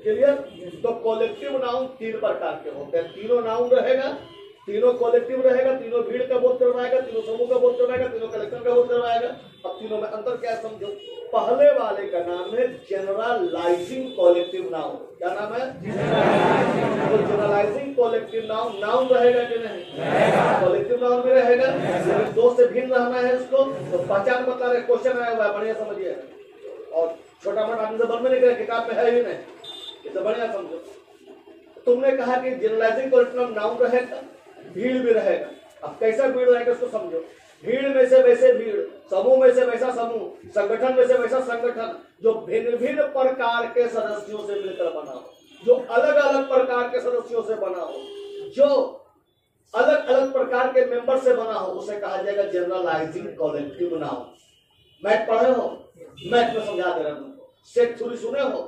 क्लियर? तो कॉलेक्टिव नाउन 3 प्रकार के होते हैं। तीनों नाउन रहेगा, तीनों कॉलेक्टिव रहेगा, तीनों भीड़ का बोध करवाएगा, तीनों समूह का बोध करवाएगा, तीनों कलेक्शन का बोध करवाएगा। अब तीनों में अंतर क्या समझो। पहले वाले का नाम है जनरलाइजिंग कॉलेक्टिव नाउन। क्या नाम है? तो जनरलाइजिंग कॉलेक्टिव नाउन, नाउन रहेगा कि नहीं? कॉलेक्टिव नाउन भी रहेगा, लेकिन 2 से भिन्न रहना है इसको। तो पहचान बता रहे, क्वेश्चन आया हुआ है, बढ़िया समझिए। और छोटा मोटा आदमी से बन में नहीं करे, किताब में है ही नहीं, इसे बढ़िया समझो। तुमने कहा कि जनरलाइजिंग कॉलेक्टिव नाउन रहेगा, भीड़ भी रहेगा। अब कैसा भीड़ रहेगा इसको समझो। भीड़ में से वैसे भीड़, समूह में से वैसा समूह, संगठन में से वैसा संगठन, जो भिन्न भिन्न प्रकार के सदस्यों से मिलकर बना हो, जो अलग अलग प्रकार के सदस्यों से बना हो, जो अलग अलग प्रकार के मेंबर से बना हो, उसे कहा जाएगा जनरलाइजिंग कॉलेक्टिव नाउन। मैथ पढ़े हो? मैथ में समझा दे रहा हूं। सेट थ्योरी सुने हो?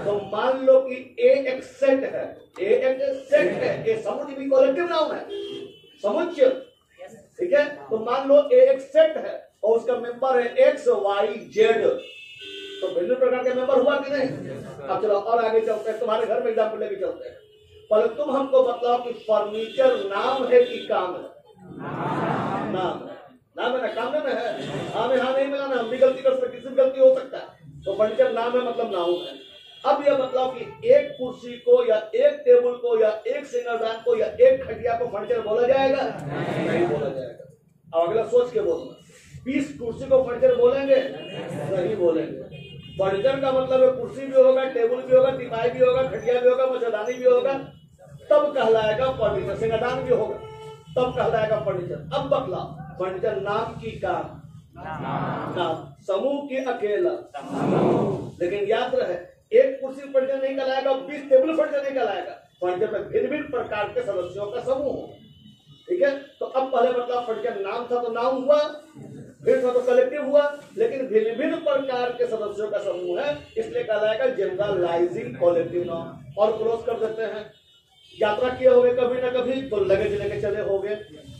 तो मान लो कि ए एक सेट है, ए एक सेट है, ए समुच्चय भी कॉलेक्टिव नाउन है, समुच्चय, ठीक है। तो मान लो ए एक सेट है और उसका मेंबर है एक्स वाई जेड, तो भिन्न प्रकार के मेंबर हुआ कि नहीं? अब चलो और आगे चलते हैं, तुम्हारे घर में एग्जाम्पल लेके चलते हैं। पर तुम हमको बताओ कि फर्नीचर नाम है कि काम है? नाम है। नाम है ना, काम में है। हाँ में हाँ नहीं मिला ना, हम भी गलती कर सकते, किसी भी गलती हो सकता है। तो फर्नीचर नाम है मतलब नाउन है। अब यह मतलब कि एक कुर्सी को या एक टेबल को या एक सिंगारदान को या एक खटिया को फर्नीचर बोला जाएगा? नहीं बोला जाएगा। अब अगला सोच के बोलना, 20 कुर्सी को फर्नीचर बोलेंगे? नहीं बोलेंगे। फर्नीचर का मतलब है कुर्सी भी होगा, टेबल भी होगा, टिपाई भी होगा, खटिया भी होगा, मच्छरदानी भी होगा, तब कहलाएगा फर्नीचर। सिंगारदान भी होगा तब कहलाएगा फर्नीचर। अब बतलाओ, फर्नीचर नाम की काम, नाम, समूह की अकेला। लेकिन याद रहे, एक कुर्सी फर्नीचर नहीं कहलाएगा, 20 टेबल फर्नीचर नहीं कहलाएगा। फर्नीचर में भिन्न भिन्न प्रकार के सदस्यों का समूह हो। ठीक है, तो अब पहले मतलब फर्नीचर नाम था तो नाम हुआ, फिर था तो कलेक्टिव हुआ, लेकिन भिन्न भिन्न प्रकार के सदस्यों का समूह है, इसलिए कहलाएगा जनरलाइजिंग कलेक्टिव नाउन। और क्लोज कर देते हैं। यात्रा किए होगे कभी ना कभी तो लगेज लेके चले होगे।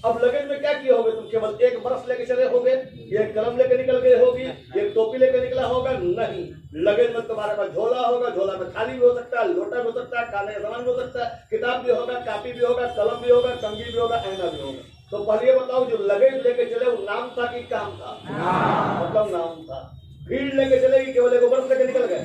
अब लगेज में क्या किए होगे? तुम केवल एक ब्रश लेके चले होगे, एक कलम लेके निकल गए होगी, एक टोपी लेके निकला होगा? नहीं, लगेज में तुम्हारे पास झोला होगा, झोला में थाली भी हो सकता है, लोटा भी हो सकता है, खाने का सामान भी हो सकता है, किताब भी होगा, कापी भी होगा, कलम भी होगा, कंघी भी होगा, आईना भी होगा। तो पहले बताओ, जो लगेज लेके चले वो नाम था कि काम था? मतलब नाम था। भीड़ लेके चले कि केवल एक ब्रश लेके निकल गए?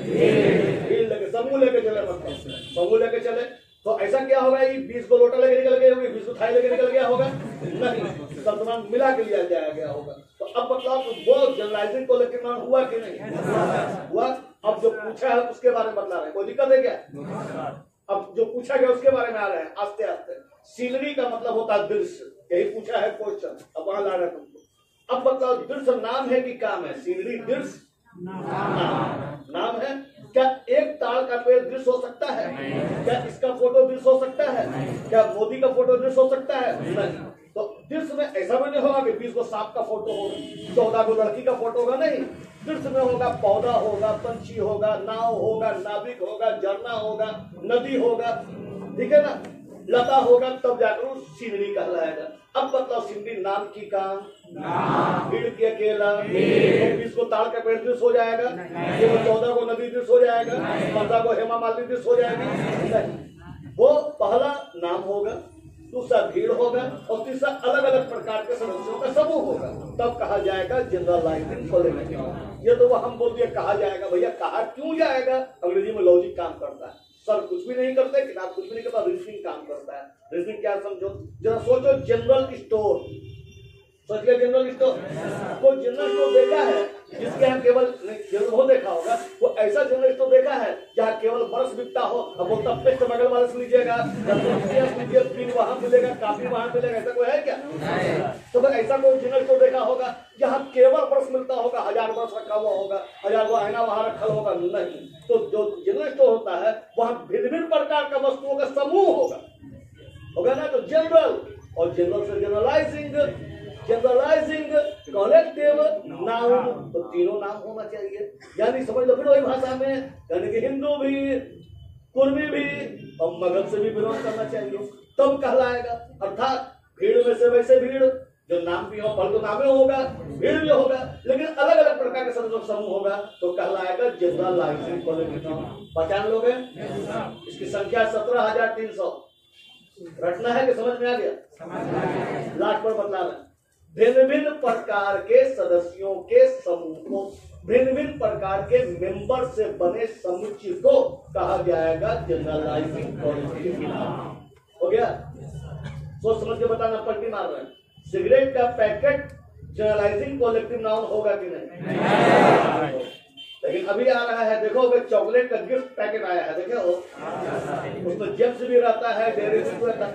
भीड़ लेके, समूह लेके चले, मतलब समूह लेके चले तो ऐसा क्या होगा? ये 20 को लोटा लेके निकल गए होंगे, 20 को थाली लेके निकल गया होगा? नहीं, सब सामान मिला के लिया जाया गया होगा। तो अब मतलब वो जनरलाइजिंग कलेक्टिव नाउन हुआ कि नहीं हुआ? अब जो पूछा है उसके बारे में बता रहे हैं, कोई दिक्कत है क्या? अब जो पूछा गया उसके बारे में आ रहे हैं आस्ते आस्ते। सीनरी का मतलब होता है दृश्य, यही पूछा है क्वेश्चन, अब वहां ला रहे हैं तुमको। अब बताओ, दृश्य नाम है कि काम है? सीनरी दृश्य नाम है। क्या एक ताड़ का पेड़ दृश्य हो सकता है? क्या इसका फोटो दृश्य हो सकता है? क्या मोदी का फोटो दृश्य हो सकता है? नहीं। तो दृश्य में ऐसा भी नहीं होगा कि 20 को सांप का फोटो होगा, 14 को लड़की का फोटो होगा, नहीं। दृश्य में होगा पौधा होगा, पंछी होगा, नाव होगा, नाविक होगा, झरना होगा, नदी होगा, ठीक है ना, लता होगा, तब जाकर सीनरी कहलाएगा। अब बताओ, सीनरी नाम की काम? भीड़ के अकेला। 20 को ताड़ का पेड़ दृश्य हो जाएगा, 14 को नदी दृश्य हो जाएगा, 15 को हेमा मालिनी दृश्य हो जाएगी? नहीं। वो पहला नाम होगा, दूसरा भीड़ होगा, और तीसरा अलग अलग प्रकार के सदस्यों का समूह होगा, तब कहा जाएगा जनरलाइजिंग कलेक्टिव। ये तो वो हम बोल दिए कहा जाएगा, भैया कहा क्यों जाएगा? अंग्रेजी में लॉजिक काम करता है। सर कुछ भी नहीं करते, किताब कुछ भी नहीं करता, रीजनिंग काम करता है। रीजनिंग क्या समझो जरा, सोचो जनरल स्टोर, सोच लिया जनरल स्टोर। को जनरल स्टोर देखा है जिसके यहाँ केवल वो देखा होगा, वो ऐसा जनरल स्टोर देखा है जहाँ केवल ब्रश बिकता हो, अब बोलता पेस्ट बगल वाले से लीजिएगा, पेन वहां मिलेगा, कापी वहां मिलेगा, ऐसा कोई है क्या? तो फिर ऐसा कोई जनरल स्टोर देखा होगा जहाँ केवल ब्रश मिलता होगा, 1000 ब्रश रखा हुआ होगा, 1000 वो आईना वहां रखा होगा? नहीं। तो जो जनरल स्टोर होता है वहां भिन्न भिन्न प्रकार का वस्तुओं का समूह होगा ना। तो जनरल, और जनरल से जनरलाइजिंग, जनरलाइजिंग कलेक्टिव नाउन, तो तीनों नाम होना चाहिए। यानी समझ लो फिर वही भाषा में, यानी कि हिंदू भी, कुर्मी भी और मगध से भी बिलोंग करना चाहिए, तब कहलाएगा। अर्थात भीड़ में से वैसे भीड़ जो नाम भी हो, फल तो नामे होगा, भीड़ भी होगा, लेकिन अलग अलग प्रकार के सदस्यों का समूह होगा, तो कहलाएगा जनरलाइजिंग कलेक्टिव नाउन। पहचान लोगे? इसकी संख्या 17,300 रटना है कि समझ में आ गया? लास्ट पर बतलाना। भिन्न भिन्न प्रकार के सदस्यों के समूह को, भिन्न भिन्न प्रकार के मेंबर से बने समुच्चय को कहा जाएगा जनरलाइजिंग कलेक्टिव नाउन। हो गया? सोच समझ के बताना, पलटी मार रहे हैं। सिगरेट का पैकेट जनरलाइजिंग कलेक्टिव नाउन होगा कि नहीं? लेकिन अभी आ रहा है, देखो चॉकलेट का गिफ्ट पैकेट आया है, देखो उसमें जेम्स भी रहता है, डेयरी मिल्क रहता है,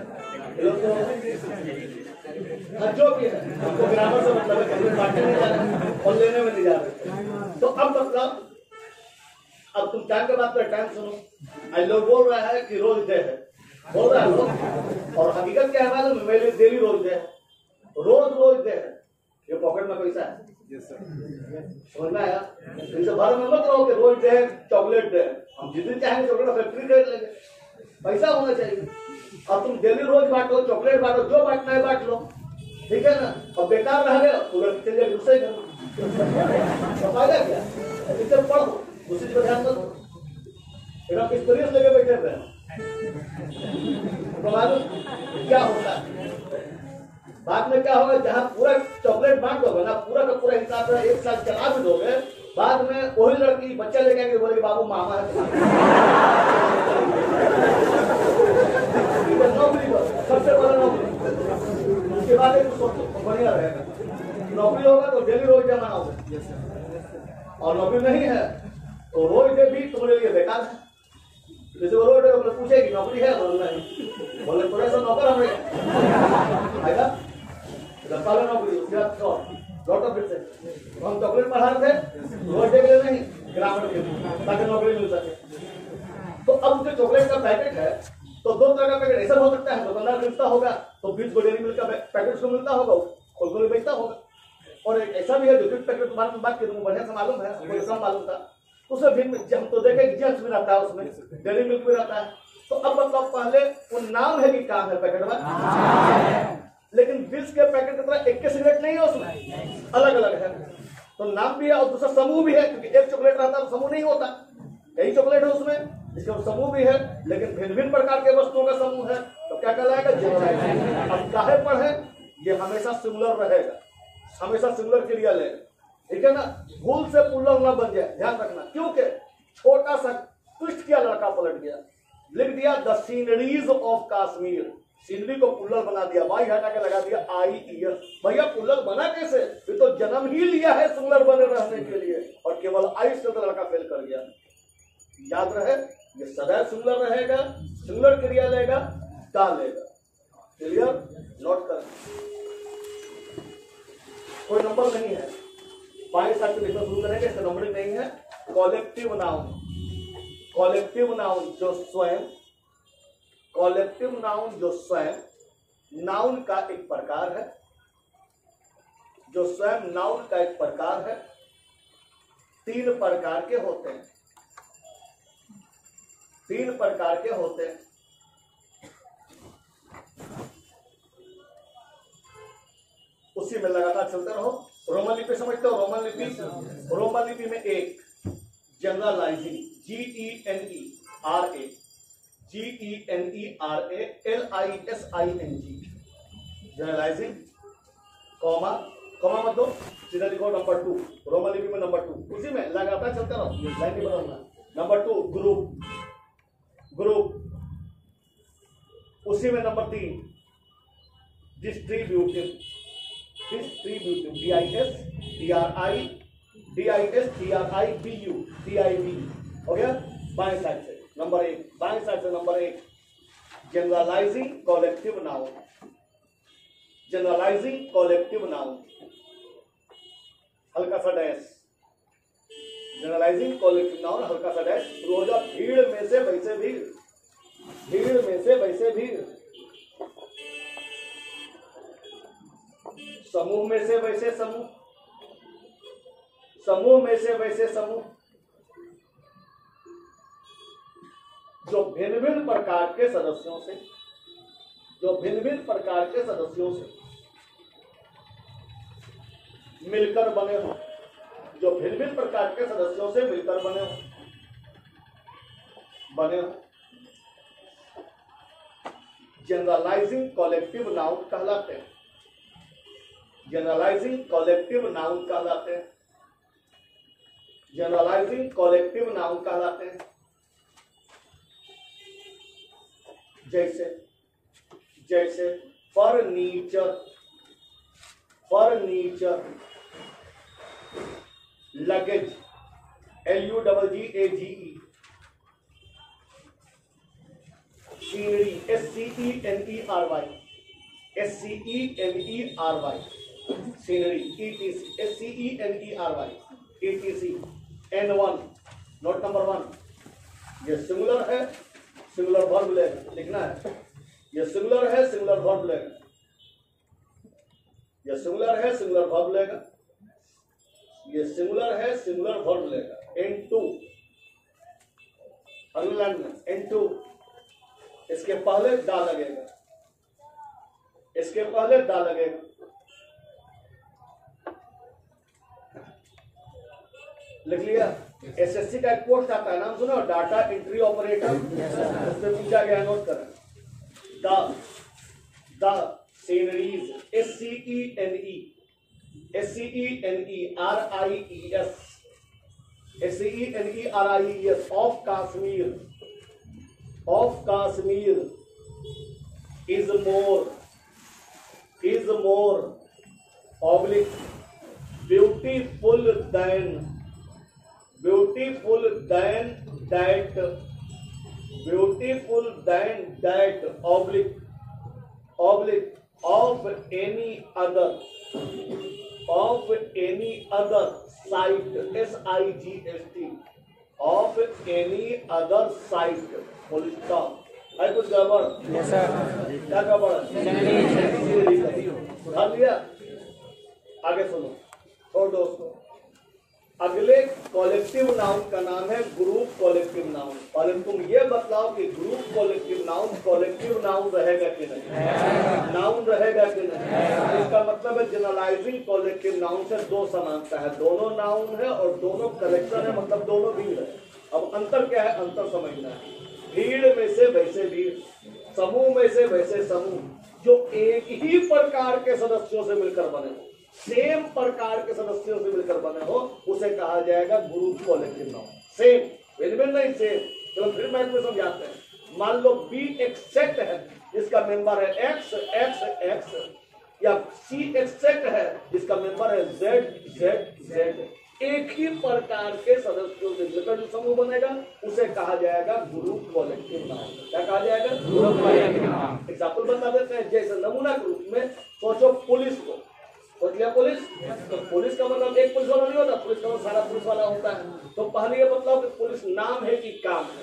जो भी है, हमको ग्रामर से मतलब है, बांटने नहीं जा रहे और लेने में नहीं जा रहे। तो अब मतलब, अब तुम टाइम के बात पर टाइम सुनो। आज लोग बोल रहा है कि रोज डे है, बोल रहा है लोग, और हकीकत क्या है मालूम है? मेरे डेली रोज डे है, रोज डे है। ये पॉकेट में पैसा है, समझ में आया? इनसे भर में मत रहो कि रोज डे है, चॉकलेट डे है। हम जिस दिन चाहेंगे चॉकलेट फैक्ट्री खरीद लेंगे, पैसा होना चाहिए। अब तुम डेली रोज बांटो, चॉकलेट बांटो, जो बांटना है बांट लो, ठीक है ना? अब बेकार रह गए तो चलिए दूसरे घर, तो फायदा क्या? इससे पढ़ो, उसी पर ध्यान दो। एकदम एक्सपीरियंस लेके बैठे हुए हैं, तो मालूम क्या होता है बाद में? क्या होगा? जहाँ पूरा चॉकलेट बांट दोगे ना, पूरा का पूरा हिसाब से एक साल चला भी दोगे, बाद में वही लड़की बच्चा लेके आएंगे, बोलेगी बाबू मामा है, नौकरी सबसे बड़ा नौकरी। उसके बाद एक बढ़िया रहेगा, नौकरी होगा तो डेली रोज जमा होगा, और नौकरी नहीं है तो रोज डे भी तुम्हारे लिए बेकार है। जैसे वो रोज डे पूछेगी नौकरी है, बोल नहीं, बोले थोड़ा सा नौकर हमें आएगा, 10 साल नौकरी, उसके बाद लौटो फिर से। हम चॉकलेट पढ़ा रहे थे, रोज डे के लिए नहीं, ग्रामीण के लिए, ताकि नौकरी मिल सके। तो अब जो चॉकलेट का पैकेट है तो दो तरह का पैकेट ऐसा हो सकता है, दुकानदार खरीदता होगा तो 20 को डेयरी मिल्क का पैकेट उसको मिलता होगा, खोल खोल बेचता होगा। और एक ऐसा भी है जो पैकेट तुम्हारे बात की तुमको बढ़िया से मालूम है, मुझे कम मालूम था, उसमें भी हम तो देखे जेम्स में रहता है, उसमें डेयरी मिल्क में रहता है। तो अब मतलब पहले वो नाम है कि काम है पैकेट में, लेकिन बिल्स के पैकेट की तरह एक के सिगरेट नहीं है, उसमें अलग अलग है। तो नाम भी है और दूसरा समूह भी है, क्योंकि एक चॉकलेट रहता है तो समूह नहीं होता, कई चॉकलेट है उसमें, इसका समूह भी है, लेकिन भिन्न भिन्न प्रकार के वस्तुओं का समूह है, तो क्या कहलाएगा? जनरलाइजेशन। अब काहे पढ़े, ये हमेशा सिंगुलर रहेगा, हमेशा सिंगुलर क्रिया लेगा, ठीक है ना, भूल से पुल्लर ना बन जाए, ध्यान रखना। क्योंकि छोटा सा ट्विस्ट किया, लड़का पलट गया, लिख दिया the sceneries of Kashmir, scenery को पुल्लर बना दिया, वाई हटा के लगा दिया आई ईयर। भैया पुल्लर बना कैसे? ये तो जन्म ही लिया है सिंगुलर बने रहने के लिए, और केवल आई से तो लड़का फेल कर गया। याद रहे, ये सदैव सिंगुलर रहेगा, सिंगुलर क्रिया लेगा, डालेगा। क्लियर? नोट करें, कोई नंबर नहीं है, बाएं साइड से लिखना शुरू करेंगे, इसका नंबरिंग नहीं है। कॉलेक्टिव नाउन, कॉलेक्टिव नाउन जो स्वयं, कॉलेक्टिव नाउन जो स्वयं नाउन का एक प्रकार है, जो स्वयं नाउन का एक प्रकार है। 3 प्रकार के होते हैं, 3 प्रकार के होते हैं। उसी में लगातार चलते रहो। रोमन लिपि समझते हो? रोमन लिपि, रोमन लिपि में एक generalising, GENERA, GENERALISING, generalising, comma, comma मत दो, सीधा लिखो नंबर 2, रोमन लिपि में नंबर 2, उसी में लगातार चलते रहो, लाइन नहीं बनाना। नंबर 2 ग्रुप, ग्रुप, उसी में नंबर 3 डिस्ट्रीब्यूटिव, डिस्ट्रीब्यूटिव, DISTRIBU, हो गया। बाएं साइड से नंबर 1, बाएं साइड से number 1 generalising collective noun, generalising collective noun, हल्का सा डैश, जनरलाइजिंग कॉलेक्टिव नाउन, हल्का सा डैश, रोजा भीड़ में से वैसे भीड़, भीड़ में से वैसे भीड़, समूह में से वैसे समूह, समूह में से वैसे समूह, जो भिन्न भिन्न प्रकार के सदस्यों से, जो भिन्न भिन्न प्रकार के सदस्यों से मिलकर बने हो, जो भिन्न भिन्न प्रकार के सदस्यों से मिलकर बने हो, बने हो, जनरलाइजिंग कॉलेक्टिव नाउन कहलाते हैं, जनरलाइजिंग कॉलेक्टिव नाउन कहलाते हैं, जनरलाइजिंग कॉलेक्टिव नाउन कहलाते हैं। जैसे, जैसे furniture, furniture, luggage, LUGGAGE, scenery, SCENERY, SCENERY, scenery, ETC, SCENERY, ETC, N1, note number 1, ये सिंगुलर है, सिंगुलर वर्ब लेगा, लिखना है, ये सिंगुलर है, सिंगुलर वर्ब लेगा, ये सिंगुलर है, सिंगुलर वर्ब लेगा, ये सिंगुलर है, सिंगुलर वर्ब लेगा। N2, अगले लाइन में N2, इसके पहले दा लगेगा, इसके पहले दा लगेगा, लिख लिया। एसएससी का एक पोस्ट आता है, नाम सुनो, डाटा एंट्री ऑपरेटर, उसमें पूछा गया, नोट करें, the sceneries, SCENERIES of Kashmir, of Kashmir is more oblique beautiful than that, oblique of any other site, SIGST, of any other site, full stop, है कुछ गड़बड़? क्या गड़बड़ है? सुधार लिया? आगे सुनो। और दोस्तों अगले कॉलेक्टिव नाउन का नाम है ग्रुप कॉलेक्टिव नाउन। और तुम ये बतलाओ कि ग्रुप कॉलेक्टिव नाउन रहेगा कि नहीं? नाउन रहेगा कि नहीं? इसका मतलब है जनरलाइजिंग कॉलेक्टिव नाउन से दो समानता है, दोनों नाउन है और दोनों कलेक्शन है, मतलब दोनों भीड़ है। अब अंतर क्या है? अंतर समझना है। भीड़ में से वैसे भीड़, समूह में से वैसे समूह, जो एक ही प्रकार के सदस्यों से मिलकर बने हो, सेम प्रकार के सदस्यों से मिलकर बने हो, उसे कहा जाएगा ग्रुप कॉलेक्टिव नाउन। सेम बिल्कुल नहीं सेम। चलो फिर मैं तुम्हें समझाते हैं। मान लो बी एक सेट है जिसका मेंबर है एक्स एक्स एक्स, या सी एक सेट है जिसका मेंबर है जेड जेड जेड। एक ही प्रकार के सदस्यों से मिलकर जो समूह बनेगा उसे कहा जाएगा ग्रुप कॉलेक्टिव नाउन। क्या कहा जाएगा? Group collective noun. एग्जाम्पल बता देते हैं। जैसे नमूना के रूप में सोचो पुलिस को, सोच लिया पुलिस। तो पुलिस का मतलब एक पुलिस वाला नहीं होता, पुलिस का मतलब सारा पुलिस वाला होता है। तो पहले ये मतलब पुलिस नाम है कि काम है?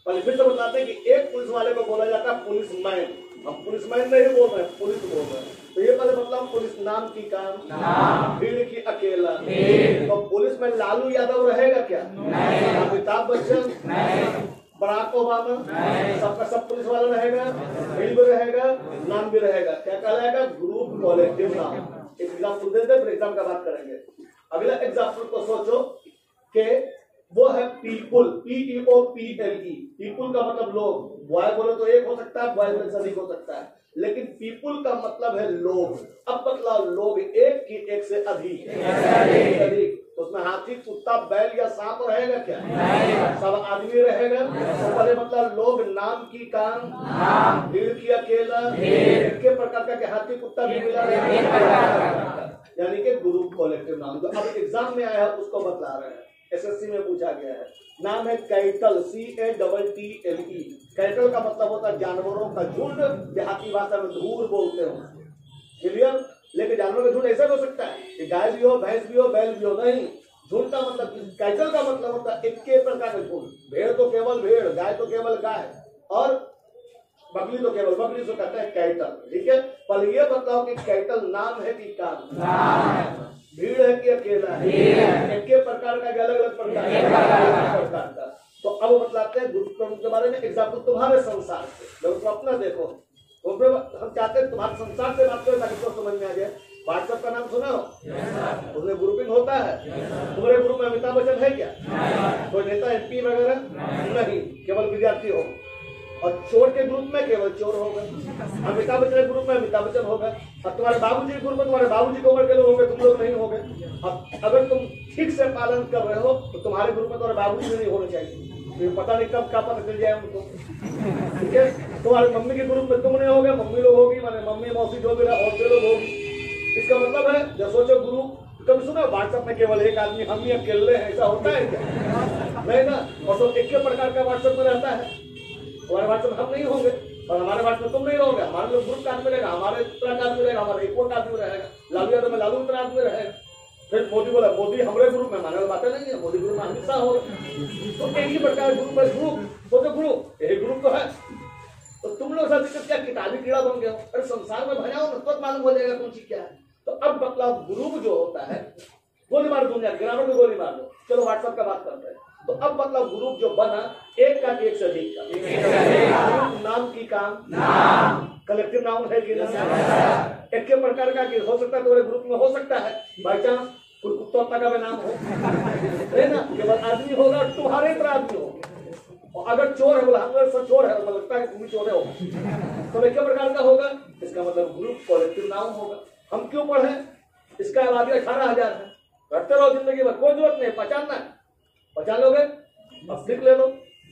पहले फिर से बताते हैं कि एक पुलिस वाले को बोला जाता है पुलिस मैन। हम पुलिस मैन नहीं बोल रहे हैं, पुलिस बोल रहे हैं। तो ये पहले मतलब पुलिस नाम की काम, भीड़ की अकेला। तो पुलिस में लालू यादव रहेगा क्या? अमिताभ बच्चन, बराक ओबामा, सबका सब पुलिस वाला रहेगा, भीड़ भी रहेगा, नाम भी रहेगा। क्या कहलाएगा? Group collective noun. एक एग्जाम्पल देते हैं, फिर एग्जाम का बात करेंगे। अगला एग्जाम्पल को सोचो कि वो है पीपुल, PEOPLE। पीपुल का मतलब लोग। बॉय बोले तो एक हो सकता है, बॉय में अधिक हो सकता है, लेकिन पीपुल का मतलब है लोग। अब मतलब लोग एक की एक से अधिक। तो उसमें हाथी, कुत्ता, बैल या सांप रहेगा क्या? सब आदमी रहेगा। तो पहले मतलब लोग नाम की काम, भीड़ की अकेला, एक के प्रकार का हाथी कुत्ता भी मिला रहेगा, यानी कि ग्रुप कॉलेक्टिव नाउन। जो अब एग्जाम में आया है उसको बतला रहे हैं, SSC में पूछा गया है। नाम है कैटल, CATTLE। कैटल का मतलब होता है जानवरों का झुंड, देहाती भाषा में धूर बोलते हो। क्लियर? लेकिन जानवर का झुंड ऐसा हो सकता है कि गाय भी हो, भैंस भी हो, बैल भी हो, नहीं। झुंड का मतलब, कैटल का मतलब होता है एक के प्रकार का झुंड। भेड़ तो केवल भेड़, गाय तो केवल गाय, और बकरी तो केवल बकरी, से कहते हैं कैटल। ठीक है? पर ये बताओ कि कैटल नाम है कि काम? भीड़ है कि अकेला है? एक के प्रकार का, अलग अलग प्रकार का। तो अब बतलाते हैं ग्रुप के बारे में। एग्जाम्पल तुम्हारे संसार से, जब तुम अपना देखो तो हम चाहते हैं तुम्हारे संसार से बात करें ताकि तो समझ में आ जाए। व्हाट्सएप का नाम सुना हो? उसमें ग्रुपिंग होता है। तुम्हारे ग्रुप में अमिताभ बच्चन है क्या? कोई नेता, MP वगैरह नहीं, केवल विद्यार्थी हो। और चोर के ग्रुप में केवल चोर होगा। अमिताभ बच्चन के ग्रुप में अमिताभ बच्चन होगा। और तुम्हारे बाबूजी के ग्रुप में तुम्हारे बाबूजी के उम्र के लोग होंगे, तुम लोग नहीं होंगे। अब अगर तुम ठीक से पालन कर रहे हो तो तुम्हारे ग्रुप में तुम्हारे बाबूजी भी नहीं होने चाहिए, तो पता नहीं कब क्या पता चल जाए उनको। ठीक है? तुम्हारे मम्मी के ग्रुप में तुम नहीं होगे, मम्मी लोग होगी, माने मम्मी मौसी जो भी औरतें लोग होगी। इसका मतलब है जब सोचो ग्रुप, कभी सुना व्हाट्सएप में केवल एक आदमी हम ही अकेले हैं, ऐसा होता है क्या? नहीं ना। और सब एक के प्रकार का व्हाट्सएप में रहता है। तुम्हारे व्हाट्सएप हम नहीं होंगे और हमारे व्हाट्सएप तुम नहीं रहोगे। हमारे लोग ग्रुप का आदमी रहेगा, हमारे तरह का आदमी रहेगा, हमारे एक का आदमी रहेगा, लालू यादव में लालू तरह आदमी रहेगा। फिर मोदी बोला मोदी हमारे ग्रुप में, माने वाली बातें नहीं है, मोदी ग्रुप में अमित शाह होगा। तो एक ही प्रकार ग्रुप है, ग्रुप यही ग्रुप तो है। तो तुम लोग साथ क्या किताबी कीड़ा बन गए हो? अरे संसार में भजाओ ना, तो मालूम हो जाएगा कौन चीज क्या है। तो अब मतलब ग्रुप जो होता है, गोली मार दूंगा, ग्रामीण में गोली मार दो। चलो व्हाट्सएप का बात करते हैं। तो अब मतलब ग्रुप जो बना, एक का एक से अधिक का, नाम की काम, कलेक्टिव नाउन है कि नहीं? एक के प्रकार का कि हो सकता है तुम्हारे ग्रुप में हो सकता है बाई चांस कोई कुत्ता का भी नाम हो, है ना? केवल आदमी होगा, तुम्हारे तरह आदमी होगा। और अगर चोर है, बोला हम सब चोर है, तो लगता है तुम भी चोर हो, तो एक प्रकार का होगा। इसका मतलब ग्रुप कॉलेक्टिव नाउन होगा। हम क्यों पढ़े? इसका आबादी 18,000 है। रखते रहो जिंदगी भर, कोई जरूरत नहीं, पहचानना पहचान लोगे, अब लिख ले लो।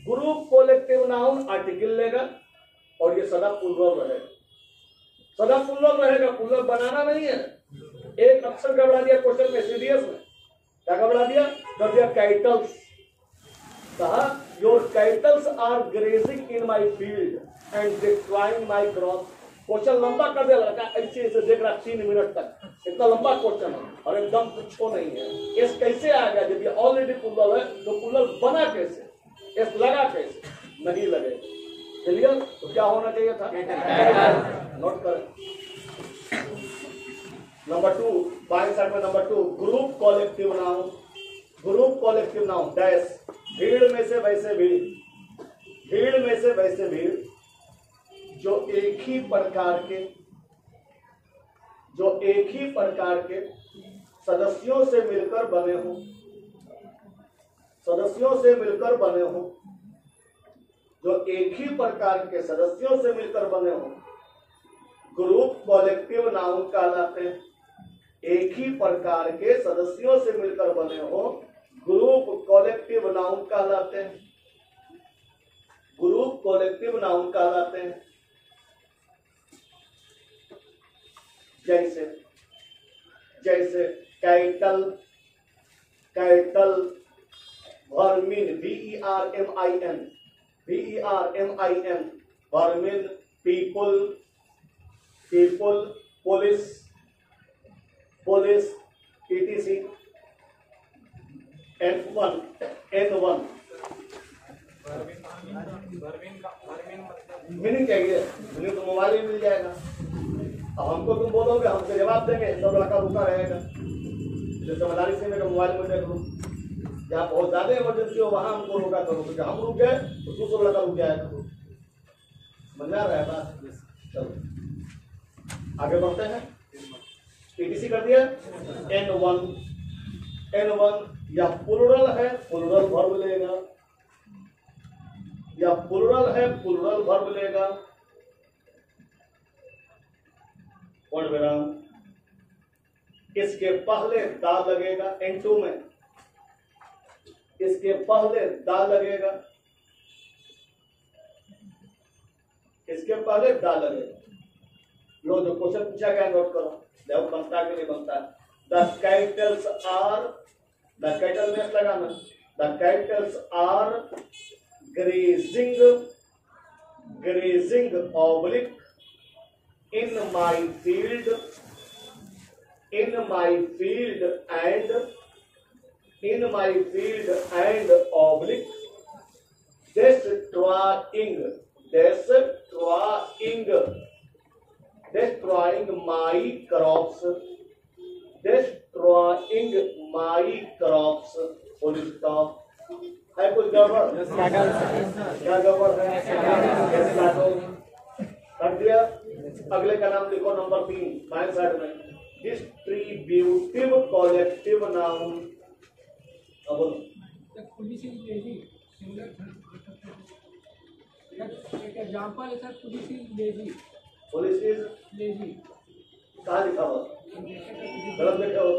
ग्रुप कॉलेक्टिव नाउन आर्टिकल लेगा और ये सदा प्लूरल रहेगा, सदा प्लूरल रहेगा। प्लूरल बनाना नहीं है। एक अक्षर गड़बड़ा दिया क्वेश्चन में, सीडीएस में क्या गड़बड़ा दिया? कर दिया कैटल्स। कहा your cattles are grazing in my field and destroying my crop. Question लंबा कर दिया लड़का, ऐसे देख रहा 3 मिनट तक, इतना लंबा क्वेश्चन है और एकदम कुछ नहीं है। एस कैसे आ गया? जब ये ऑलरेडी प्लूरल है तो प्लूरल बना कैसे? एस लगा कैसे? नहीं लगे। क्लियर? तो क्या होना चाहिए था? नोट करें। नंबर 2, बाएं साइड में number 2, group collective noun. Group collective noun dash, भीड़ में से वैसे भीड़, भीड़ में से वैसे भीड़ जो एक ही प्रकार के सदस्यों से मिलकर बने हों, सदस्यों से मिलकर बने हों, जो एक ही प्रकार के सदस्यों से मिलकर बने हों, ग्रुप कॉलेक्टिव नाउन कहलाते हैं। एक ही प्रकार के सदस्यों से मिलकर बने हों, ग्रुप कॉलेक्टिव नाउन कहलाते हैं। ग्रुप कॉलेक्टिव नाउन कहलाते हैं। जैसे जैसे cattle, cattle, vermin, VERMIN, VERMIN, vermin, people, people, police, police, ETC, N1, N1। Meaning चाहिए, मीनिंग तो मोबाइल में मिल जाएगा। अब हमको तुम बोलोगे, हमसे जवाब देंगे, सब लड़का रुका रहेगा। जो समझदारी से मेरे मोबाइल में देख लो, जहाँ बहुत ज्यादा इमरजेंसी हो वहां हमको रोका करो, क्योंकि हम रुक गए तो दूसरा लड़का रुक जाएगा। समझ आ रहा है बात? चलो आगे बढ़ते हैं। ETC कर दिया। N1, N1 या प्लुरल है, प्लुरल वर्ब लेगा, या प्लुरल है, प्लुरल वर्ब लेगा। पूर्ण विराम, इसके पहले दा लगेगा। N2 में इसके पहले दा लगेगा, इसके पहले दा लगेगा। लो जो क्वेश्चन पूछा गया नोट करो, देखो बनता है कि नहीं बनता है। The cattles are, the cattle में लगाना, the cattles are grazing, grazing oblique in my field, in my field and, in my field and oblique destroying, destroying, destroying my crops, destroying my crops। Full stop. है कुछ गड़बड़? क्या गड़बड़ है? कर दिया। अगले का नाम लिखो नंबर 3 बाएं साइड में, डिस्ट्रीब्यूटिव कॉलेक्टिव नाउन। अब बोलो। पुलिस इज लेजी, एक एग्जांपल है sir, police is lazy. Police is lazy कहाँ लिखा हुआ? गलत लिखा हो,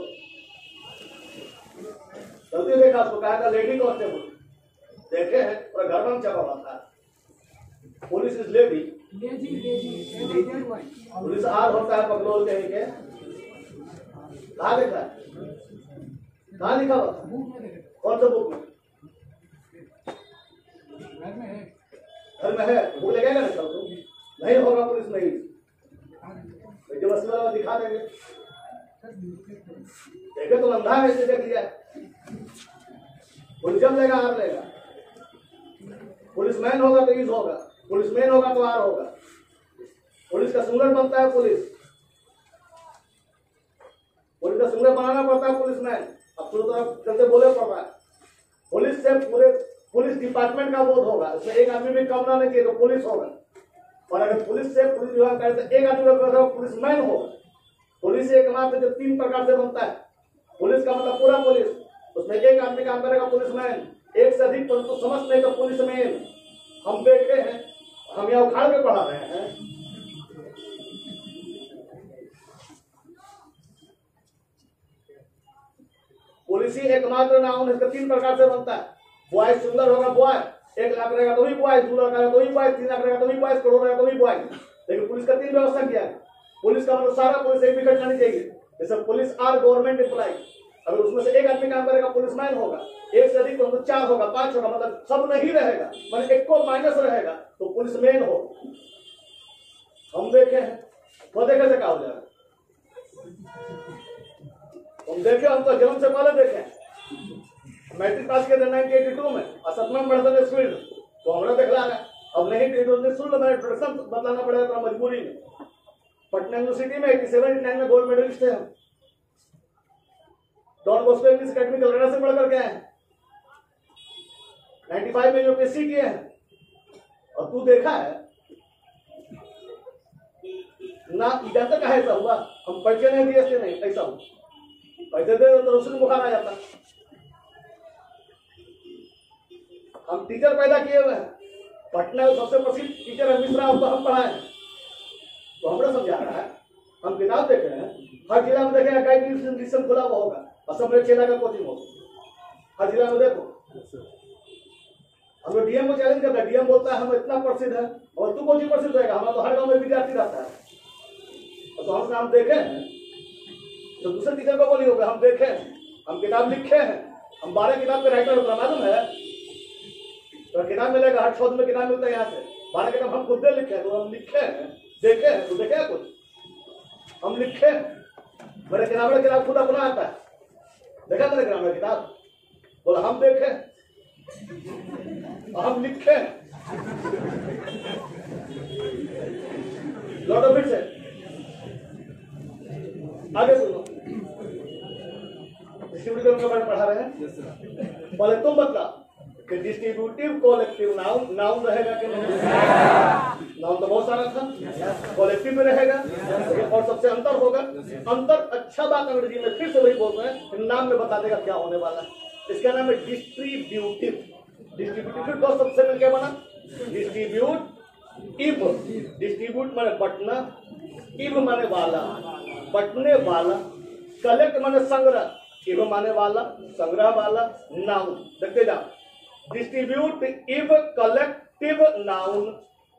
गलती देखा उसको, कहा था लेडी कांस्टेबल, देखे हैं पूरा घर में छपा हुआ था। Police is lady, lazy lazy police are होता है बंगलोर कहीं के। कहाँ लिखा है? कहाँ लिखा हुआ? कौन सा बुक में? घर में है, घर में है, बुक लगेगा ना कल को? नहीं होगा पुलिस नहीं, जब असला दिखा देंगे। देखे तो अंधा है, इसे देख लिया। पुलिस जब लेगा आर लेगा, पुलिस मैन होगा तो इज होगा, पुलिस मैन होगा तो आर होगा। पुलिस का सिंगल बनता है पुलिस, पुलिस का सिंगल बनाना पड़ता है पुलिस मैन। अब पूरी तरफ चलते बोले पड़ रहा है। पुलिस से पूरे पुलिस डिपार्टमेंट का बोध होगा, इसमें एक आदमी भी कम ना नहीं चाहिए तो पुलिस होगा। और अगर पुलिस से पुलिस विभाग करे तो एक आदमी का पुलिस मैन होगा। पुलिस एक मात्र जो 3 प्रकार से बनता है। पुलिस का मतलब पूरा पुलिस, उसमें एक आदमी काम करेगा पुलिस मैन, एक से अधिक परंतु समझ नहीं तो पुलिस मैन। हम बैठे हैं, हम यहाँ उखाड़ के पढ़ा रहे हैं। पुलिस ही एकमात्र नाउन है, इसका 3 प्रकार से बनता है। बॉय सुंदर होगा बॉय, 1 लाख रहेगा तो भी बॉय, 2 लाख रहेगा तो भी बॉय, 3 लाख रहेगा तो भी बॉय, करोड़ रहेगा तो भी बॉय। लेकिन पुलिस का 3 व्यवस्था किया है। पुलिस का मतलब सारा पुलिस एक भी कटना नहीं चाहिए। जैसे पुलिस आर गवर्नमेंट एम्प्लॉय, अगर उसमें से एक आदमी काम करेगा पुलिस मैन होगा, एक से अधिक तो 4 होगा, 5 होगा, मतलब सब नहीं रहेगा, मतलब एक को माइनस रहेगा तो पुलिस मैन हो। हम देखे हैं, वो देखे से क्या हो जाएगा? हम देखे, हम तो जन्म से पहले देखे, मैट्रिक पास किए थे 1982 में और 7वां में बढ़ते थे स्पीड, तो हमारा देखला रहा है। अब नहीं सुन लो, मैं इंट्रोडक्शन बदलाना पड़ेगा तो मजबूरी में। पटना यूनिवर्सिटी में 87-89 में गोल्ड मेडलिस्ट है हम। Don Bosco English academy Calcutta से पढ़ करके आए हैं। 95 में यूपीएससी किए हैं। और तू देखा है ना, इजाजत का ऐसा हुआ, हम पैसे नहीं दिए ऐसे नहीं, ऐसा हुआ पैसे दे तो रोशनी बुखार आ जाता। हम टीचर पैदा किए हुए हैं। पटना में सबसे प्रसिद्ध टीचर है मिश्रा, उसको हम पढ़ाए हैं। तो हमने समझा रहा है, हम किताब देख रहे हैं, हर जिला में देखेगा गाइड इंस्टीट्यूशन खुला हुआ होगा, असम चेला का कोचिंग होगा, हर जिला में देखो। हम लोग डीएम को चैलेंज करता है, डीएम बोलता है हम इतना प्रसिद्ध है और तू कोचिंग प्रसिद्ध होगा, हमारा तो हर गांव में विद्यार्थी रहता है। तो हम देखे हैं तो दूसरे टीचर को बोली होगा हम देखे हैं, हम किताब लिखे हैं, हम 12 किताब के राइटर होता मालूम है। तो किताब मिलेगा, हर शोध में किताब मिलता है, यहाँ से 12 किताब हम खुद लिखे हैं। तो हम लिखे हैं, देखे हैं, तो देखे कुछ हम लिखे हैं। मेरे ग्रामीण किताब खुद अपना आता है, देखा मेरे ग्रामीण किताब, बोला हम देखे हम लिखे। लौटो फिर से आगे सुनो, डिस्ट्रीब्यूटिव के बारे में पढ़ा रहे हैं। बोले तुम बता कि डिस्ट्रीब्यूटिव कोलेक्टिव नाउन रहेगा कि नहीं? नाउन तो बहुत सारा था, कोलेक्टिव में रहेगा और सबसे अंतर होगा। अंतर अच्छा बात अंग्रेजी में फिर से वही बोल रहे हैं, नाम में बता देगा क्या होने वाला है। इसका नाम है डिस्ट्रीब्यूटिव। डिस्ट्रीब्यूटिव दो सबसे मिलकर बना डिस्ट्रीब्यूट इव। डिस्ट्रीब्यूट माने बटना, इव माने वाला, बटने वाला, कलेक्ट माने संग्रह, इव माने वाला, संग्रह वाला, नाउन। देखते जाओ, डिस्ट्रीब्यूट इव कलेक्टिव नाउन,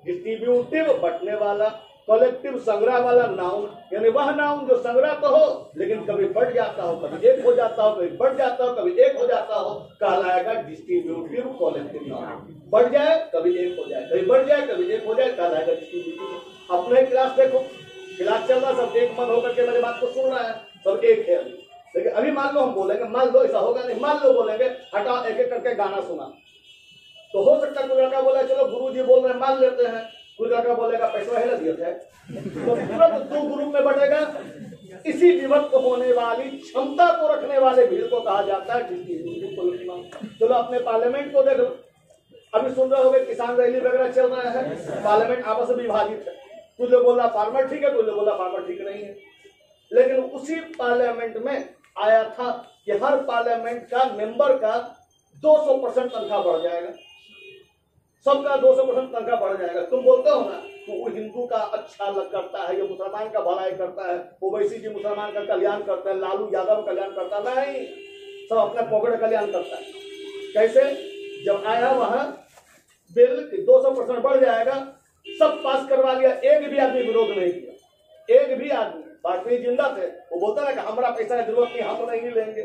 डिस्ट्रीब्यूटिव बटने वाला, कलेक्टिव संग्रह वाला नाउन, यानी वह नाउन जो संग्रह तो हो लेकिन कभी बढ़ जाता हो, कभी एक हो जाता हो, कभी बढ़ जाता हो, कभी एक हो जाता हो, कहलाएगा डिस्ट्रीब्यूटिव कलेक्टिव नाउन। बढ़ जाए कभी एक हो जाए, कभी बढ़ जाए कभी एक हो जाए, कहलाएगा डिस्ट्रीब्यूटिव। अपने क्लास देखो, क्लास चल रहा, सब एक मन होकर के मेरी बात को सुन रहा है, सब एक है। लेकिन अभी मान लो हम बोलेंगे, मान लो ऐसा होगा नहीं, मान लो बोलेंगे हटाओ एक एक करके गाना सुना, तो हो सकता है कोई लड़का बोला चलो गुरुजी बोल रहे हैं मान लेते हैं, कोई लड़का बोलेगा पैसा हिला दिया था, तो तुरंत दो ग्रुप में बढ़ेगा। इसी विभक्त होने वाली क्षमता को रखने वाले भीड़ को कहा जाता है डिस्ट्रीब्यूटिव। चलो अपने पार्लियामेंट को देखो, अभी सुन रहे होगे किसान रैली वगैरह चल रहा है, पार्लियामेंट आपस में विभाजित है, कुछ लोग बोला फार्मर ठीक है, कुछ लोग बोला फार्मर ठीक नहीं है। लेकिन उसी पार्लियामेंट में आया था कि हर पार्लियामेंट का मेंबर का 200% तनख्वाह बढ़ जाएगा, सबका 200% तनख्वाह बढ़ जाएगा। तुम बोलते हो ना तो वो हिंदू का अच्छा लग करता है, ये मुसलमान का भलाई करता है, ओवैसी जी मुसलमान का कल्याण करता है, लालू यादव कल्याण करता है, नहीं, सब अपना पॉकेट कल्याण करता है। कैसे? जब आया वहां बिल 200% बढ़ जाएगा, सब पास करवा लिया, एक भी आदमी विरोध नहीं किया, एक भी आदमी। वाजपेयी जिंदा थे, वो बोलता है कि हमारा पैसा की जरूरत नहीं, हम नहीं लेंगे।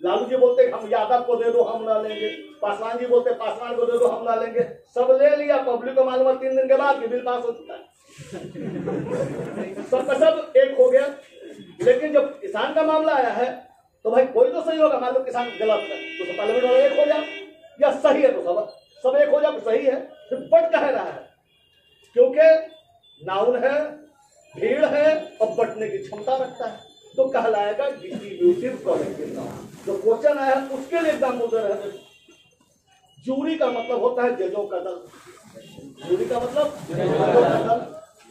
लालू जी बोलते हम यादव को दे दो हम ना लेंगे, पासवान जी बोलते पासवान को दे दो हम ना लेंगे, सब ले लिया। पब्लिक को मालूम है 3 दिन के बाद कि बिल पास हो चुका है, सबका सब एक हो गया। लेकिन जब किसान का मामला आया है तो भाई कोई तो सही होगा, मान लो किसान गलत है तो सब पार्लियामेंट वाले एक हो जाओ, या सही है तो सब एक हो जाओ, सही है फिर बट कह रहा है, क्योंकि नाउन है, भीड़ है और बटने की क्षमता रखता है, तो कहलाएगा डिस्ट्रीब्यूटिव कलेक्टिव नाउन। जो क्वेश्चन आया है उसके लिए एग्जाम्पल दे रहे हैं। जूरी का मतलब होता है जजों का दल, जूरी का मतलब जजों का दल।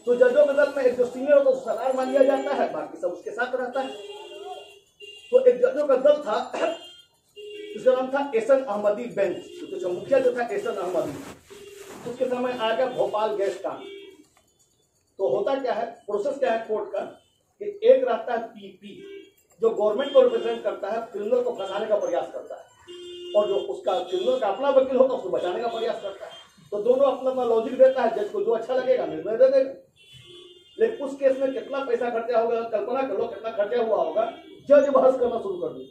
तो जजों के दल में एक जो सीनियर होता है सरदार मान लिया जाता है, बाकी सब उसके साथ रहता है। तो एक जजों का दल था, उसका नाम था एहसन अहमदी बेंच, तो जो मुखिया जो था एहसन अहमदी, उसके समय आ गया भोपाल गैस कांड। तो होता क्या है, प्रोसेस क्या है कोर्ट का, कि एक रहता है पीपी जो गवर्नमेंट को रिप्रेजेंट करता है, क्रिमिनल को फंसाने का प्रयास करता है, और जो उसका क्रिमिनल का अपना वकील होता है उसको बचाने का प्रयास करता है। तो दोनों अपना अपना लॉजिक देता है, जज को जो अच्छा लगेगा निर्णय दे देगा। लेकिन उस केस में कितना पैसा खर्चा होगा, कल्पना कर लो कितना खर्चा हुआ होगा। जज बहस करना शुरू कर दिया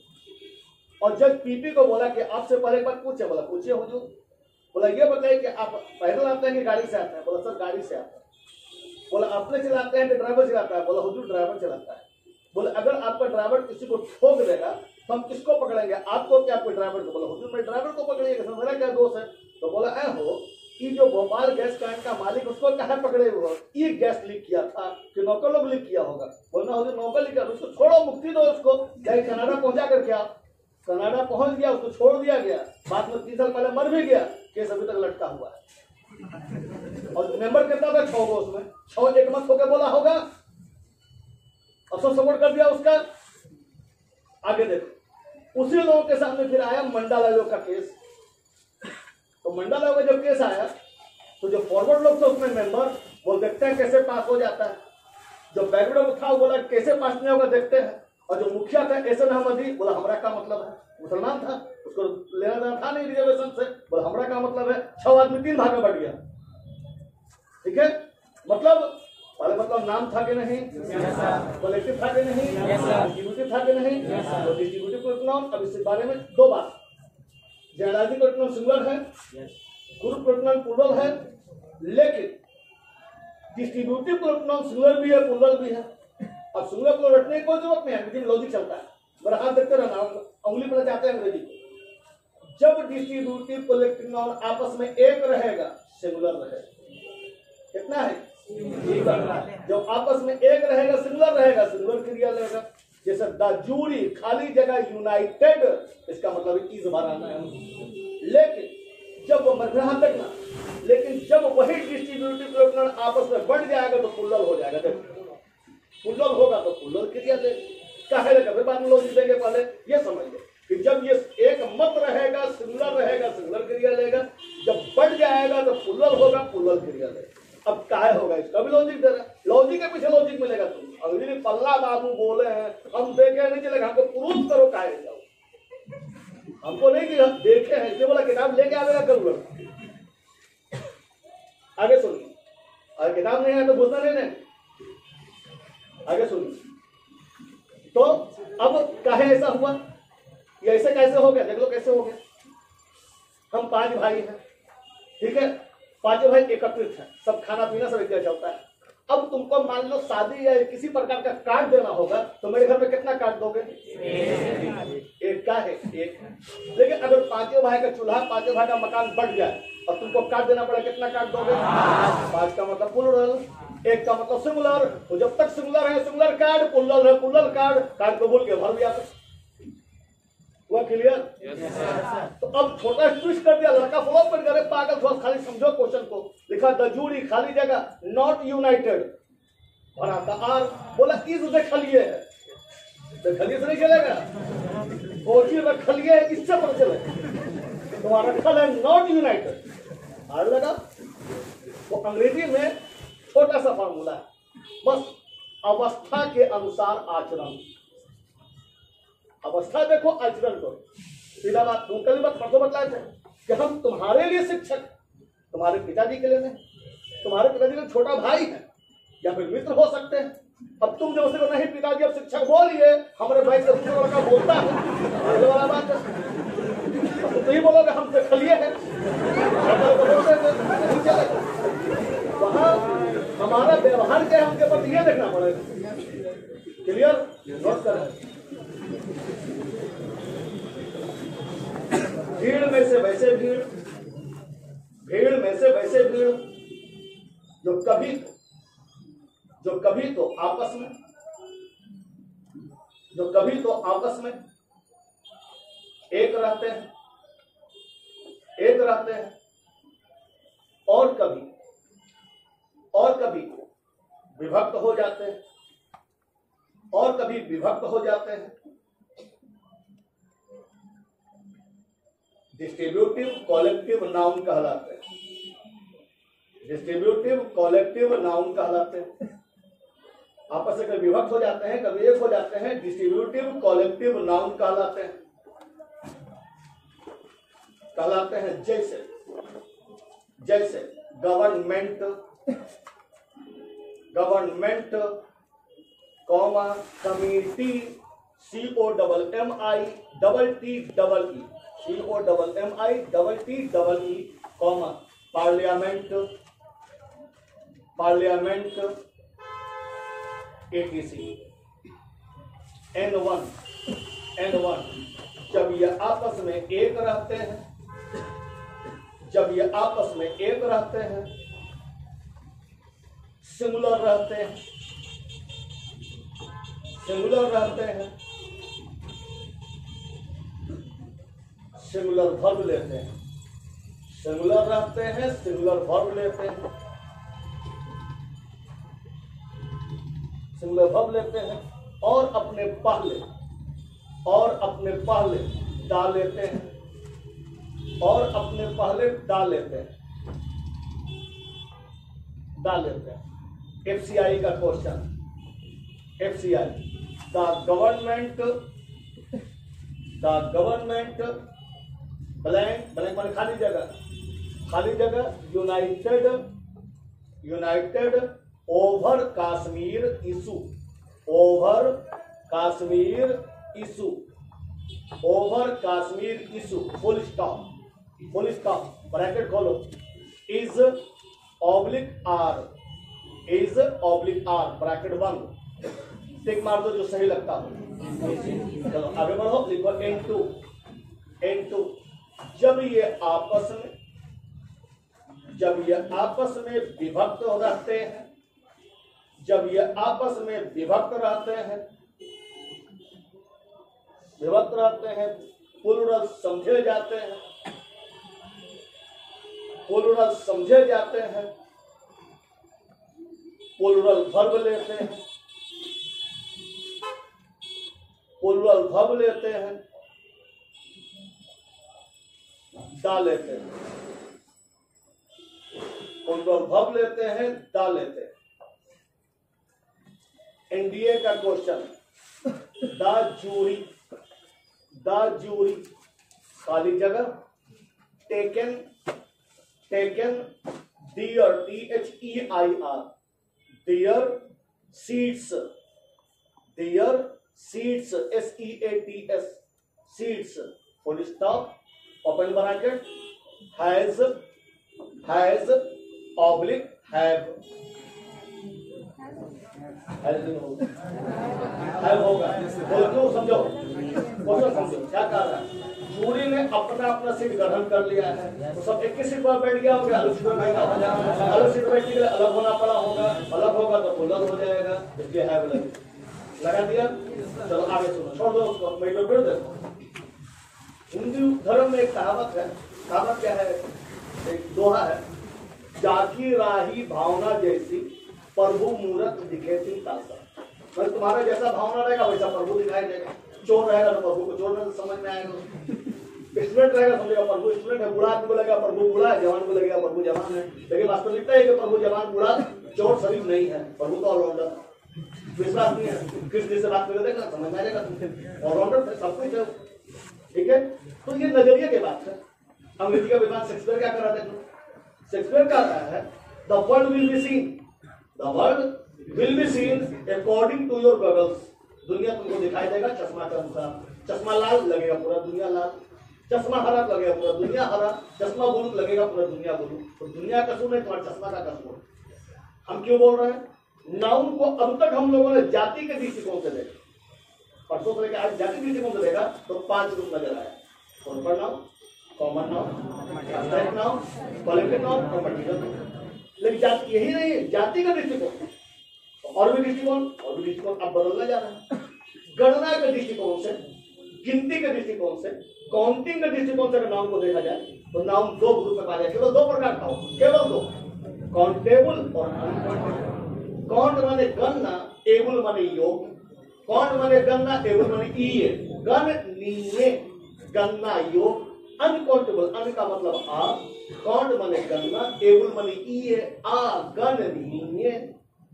और जज पीपी को बोला कि आपसे पहले एक बार पूछे, बोला पूछिए हुजूर, बोला ये बताइए कि आप पैदल आते हैं कि गाड़ी से आते हैं? बोला सर गाड़ी से आता है। बोला अपने चलाते हैं कि ड्राइवर चलाता है? बोला हुजूर ड्राइवर चलाता है। बोले अगर आपका ड्राइवर किसी को ठोक देगा तो हम किसको पकड़ेंगे, आपको क्या कोई ड्राइवर को? बोला हुजूर मैं ड्राइवर को पकड़िएगा, मेरा क्या दोष है? तो बोला ऐ हो कि जो भोपाल गैस प्लांट का मालिक उसको कहाँ पकड़े हुए हो? ये गैस लीक किया था कि नौकर लोग लीक किया होगा? बोलना होगा नौकर लीक किया, उसको छोड़ो, मुक्ति दो उसको, चाहे कनाडा पहुंचा कर क्या? कनाडा पहुंच गया, उसको छोड़ दिया गया, बाद में 3 साल पहले मर भी गया, केस अभी तक लटका हुआ है। और मेंबर कितना था? 6 को, उसमें 6 एक मत होकर बोला होगा, अफसर सपोर्ट कर दिया उसका। आगे देखो, उसी लोगों के सामने फिर आया मंडाला का केस। तो मंडाला का जब केस आया तो जो फॉरवर्ड लोग थे उसमें मेंबर, वो देखते हैं कैसे पास हो जाता है। जो बैकग्राउंड में था वो बोला कैसे पास नहीं होगा देखते हैं। और जो मुखिया था एस एन अहमदी, बोला हमरा क्या मतलब है, मुसलमान था, उसको लेना देना था नहीं रिजर्वेशन से, बोला हमरा क्या मतलब है। 6 आदमी 3 भाग में बढ़ गया। ठीक है, मतलब पहले मतलब नाम था कि नहीं, कलेक्टिव था कि नहीं, डिस्ट्रीब्यूटिव था कि नहीं, तो डिस्ट्रीब्यूटिव प्रोटोकॉल। अब इस बारे में 2 बात, जनरलाइजिंग प्रोटोकॉल सिंगुलर है, ग्रुप प्रोटोकॉल प्लूरल है, लेकिन डिस्ट्रीब्यूटिव प्रोटोकॉल सिंगुलर भी है, प्लूरल भी है। अब सिंगुलर को रटने की कोई जरूरत नहीं है, लेकिन लॉजिक चलता है। मेरा हाथ देखते रहना, उंगली पर जाते हैं अंग्रेजी को। जब डिस्ट्रीब्यूटिव कलेक्टिव नाउन आपस में एक रहेगा, सिंगुलर रहेगा। कितना है? जब आपस में एक रहेगा, सिंगुलर रहेगा, सिंगुलर क्रिया रहेगा। जैसे द जूरी, खाली जगह यूनाइटेड, इसका मतलब इज भराना है। लेकिन जब वो यहां तक ना, लेकिन जब वही डिस्ट्रीब्यूटिव प्रोटोकॉल आपस में बढ़ जाएगा तो प्लूरल हो जाएगा। देखो, प्लूरल होगा तो प्लूरल क्रिया दे, काहे लगा फिर बाद में लॉजिक देंगे। पहले ये समझ लो कि जब ये एक मत रहेगा, सिंगुलर रहेगा, सिंगुलर क्रिया लेगा। जब बढ़ जाएगा तो प्लूरल होगा, प्लूरल क्रिया लेगा। अब काहे होगा, इसका भी लॉजिक दे रहा है। लॉजिक के पीछे लॉजिक मिलेगा। तुम अंग्रेजी पल्ला बाबू बोले हैं, हम देखे नहीं चलेगा, हमको प्रूफ करो काहे जाओ। हमको नहीं कि हम देखे हैं, इसलिए बोला किताब लेके आवेगा करूंगा। आगे सुनिए, अगर किताब नहीं है तो बोलना नहीं। आगे सुनिए, तो अब काहे ऐसा हुआ, ये ऐसे कैसे हो गया? देख लो कैसे हो गया। हम 5 भाई हैं, ठीक है, 5 भाई एकत्रित हैं, सब खाना पीना सब एक जगह चलता है। अब तुमको मान लो शादी या किसी प्रकार का कार्ड देना होगा, तो मेरे घर में कितना कार्ड दोगे? एक का है, एक। लेकिन अगर 5 भाई का चूल्हा, 5 भाई का मकान बढ़ जाए और तुमको कार्ड देना पड़े, कितना कार्ड दोगे? 5 का मतलब प्लूरल, 1 का मतलब सिंगुलर। तो जब तक सिंगुलर है सिंगुलर कार्ड, प्लूरल है प्लूरल कार्ड, कार्ड को बोल के भर दिया। हुआ क्लियर? तो अब छोटा ट्विस्ट कर दिया, लड़का फॉलो कर करे पागल, थोड़ा खाली समझो क्वेश्चन को। लिखा द जूरी, खाली जगह, नॉट यूनाइटेड, भरा था आर, बोला इस देखलिए है, देखलिए से नहीं चलेगा, कोची रखलिए है, इससे पता चलेगा। तुम्हारा रखल है नॉट यूनाइटेड, आर लगा। तो अंग्रेजी में छोटा सा फॉर्मूला है, बस अवस्था के अनुसार आचरण। अवस्था देखो, आचरण करो, सीधा बात। तुम कभी बात परसों बतलाए थे कि हम तुम्हारे लिए शिक्षक, तुम्हारे पिताजी के लिए नहीं, तुम्हारे पिताजी का छोटा भाई है या फिर मित्र हो सकते हैं। अब तुम जब उसको नहीं पिताजी अब शिक्षक बोलिए, हमारे भाई से दूसरा लड़का बोलता है, ये वाला बात है। तो ही बोलोगे हम देखलिए हैं, वहां हमारा व्यवहार क्या है उनके प्रति ये देखना पड़ेगा। क्लियर? नोट करें, भीड़ में से वैसे भीड़, भीड़ में से वैसे भीड़, जो कभी तो आपस में, जो कभी तो आपस में एक रहते हैं, और कभी विभक्त हो जाते हैं, और कभी विभक्त हो जाते हैं। डिस्ट्रीब्यूटिव कॉलेक्टिव नाउन कहलाते हैं, डिस्ट्रीब्यूटिव कॉलेक्टिव नाउन कहलाते हैं। आपस में कभी विभक्त हो जाते हैं, कभी एक हो जाते हैं, डिस्ट्रीब्यूटिव कॉलेक्टिव नाउन कहलाते हैं। जैसे government, comma community, COMMITTEE, comma parliament, ATC, N1, जब ये आपस में एक रहते हैं, जब ये आपस में एक रहते हैं, सिमिलर रहते हैं, सिमिलर रहते हैं, सिमिलर वर्ब लेते हैं, सिमिलर रहते हैं, सिमिलर वर्ब लेते हैं, सिमिलर वर्ब लेते हैं और अपने पहले डाल लेते हैं, और अपने पहले डाल लेते हैं। FCI का question, FCI, the government blank blank माने खाली जगह United over Kashmir issue full stop bracket खोलो, इज ऑब्लिक आर ब्रैकेट बंद, टिक मार दो जो सही लगता हो। चलो आगे बढ़ो, लिखो N2 जब ये आपस में विभक्त रहते हैं, प्लूरल समझे जाते हैं, प्लूरल वर्ब लेते हैं, डाल लेते हैं, डाल लेते हैं। NDA का क्वेश्चन, द जूरी खाली जगह taken their THEIR their seats SEATS seats full stop open bracket has oblique have होगा। बोलो समझो क्या कह रहा है। जूरी ने अपना सीट ग्रहण कर लिया है, तो सब एक ही सीट पर बैठ गया होगा, अलग सीट पर बैठने के लिए अलग होना पड़ा होगा, अलग होगा तो अलग हो जाएगा, इसलिए है लगा दिया। चलो आगे सुनो, छोड़ दो उसको, मैं तो फिर देखो। हिंदू धर्म में एक कहावत है, कहावत क्या है, एक दोहा है, जाकी राही भावना जैसी प्रभु मूरत दिखे थी तासा। मतलब तुम्हारा जैसा भावना रहेगा वैसा प्रभु दिखाई देगा। चोर रहेगा तो प्रभु को चोर में समझ में आएगा, स्टूडेंट रहेगा समझेगा प्रभु स्टूडेंट है, बूढ़ा आदमी को लगेगा प्रभु बूढ़ा है, जवान को लगेगा प्रभु जवान है। लेकिन वास्तविकता है कि प्रभु जवान बूढ़ा चोर शरीफ नहीं है, प्रभु तो ऑलराउंडर। विश्वास नहीं है, किस चीज से बात कर देगा समझ में आएगा, ऑलराउंडर सब कुछ है। ठीक है, तो ये नजरिए की बात है। अंग्रेजी का विद्वान शेक्सपियर क्या कर रहा था, शेक्सपियर कह रहा है the world will be seen according to your goggles. दुनिया तुमको दिखाई देगा चश्मा के अनुसार। चश्मा लाल लगेगा पूरा दुनिया लाल, चश्मा हरा लगेगा पूरा दुनिया हरा, चश्मा ब्लू लगेगा पूरा दुनिया ब्लू। तो दुनिया कसूर है, तुम्हारा चश्मा का कसूर। हम क्यों बोल रहे हैं, नाउन को अब तक हम लोगों ने जाति के दृष्टिकोण से देखा, परसों से लेकर आज जाति के दृष्टिकोण से देखा तो 5 रूप नजर आया, corporate noun, common noun, abstract noun, collective noun और मल्टीपल नाउन। लेकिन जाति यही नहीं है, जाति का दृष्टिकोण और भी दृष्टिकोण अब बदलना जा रहा है। गणना के दृष्टिकोण से, गिनती के दृष्टिकोण से, काउंटिंग के दृष्टिकोण से अगर नाउन को देखा जाए तो नाउन 2 ग्रुप में पाया जाए, केवल 2 प्रकार का हो, केवल 2, काउंटेबल और अनकाउंटेबल। काउंट माने गणना, एबल माने योग। काउंट माने गणना, एबल माने ईए, गणनीय, गणना योग। अनकाउंटेबल, अन का मतलब आ, काउंट माने गणना, एबल माने ईए, आ गणनीय।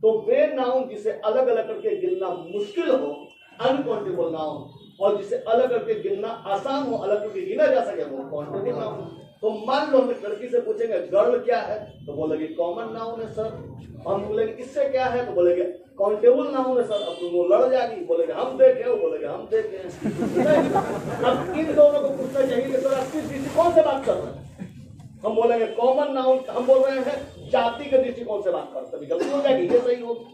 तो वे नाउन जिसे अलग अलग करके गिनना मुश्किल हो, अनकाउंटेबल नाउन, और जिसे अलग करके गिनना आसान हो, अलग करके गिना जा सके, वो काउंटेबल नाउन। तो मान लो हम लड़की से पूछेंगे गर्ल क्या है, तो बोलेगी कॉमन नाउन है सर। हम बोलेंगे इससे क्या है, तो बोलेगे काउंटेबल नाउन है सर। अब तुम वो लड़ जाएगी, बोलेगे हम देखे, वो बोलेगे हम देखे। अब इन दोनों को पूछना चाहिए कि सर आप किस दृष्टिकोण से बात कर रहे हैं। हम बोलेंगे कॉमन नाउन, हम बोल रहे हैं जाति के दृष्टिकोण से बात करते, गलती हो जाएगी, ये सही होगी।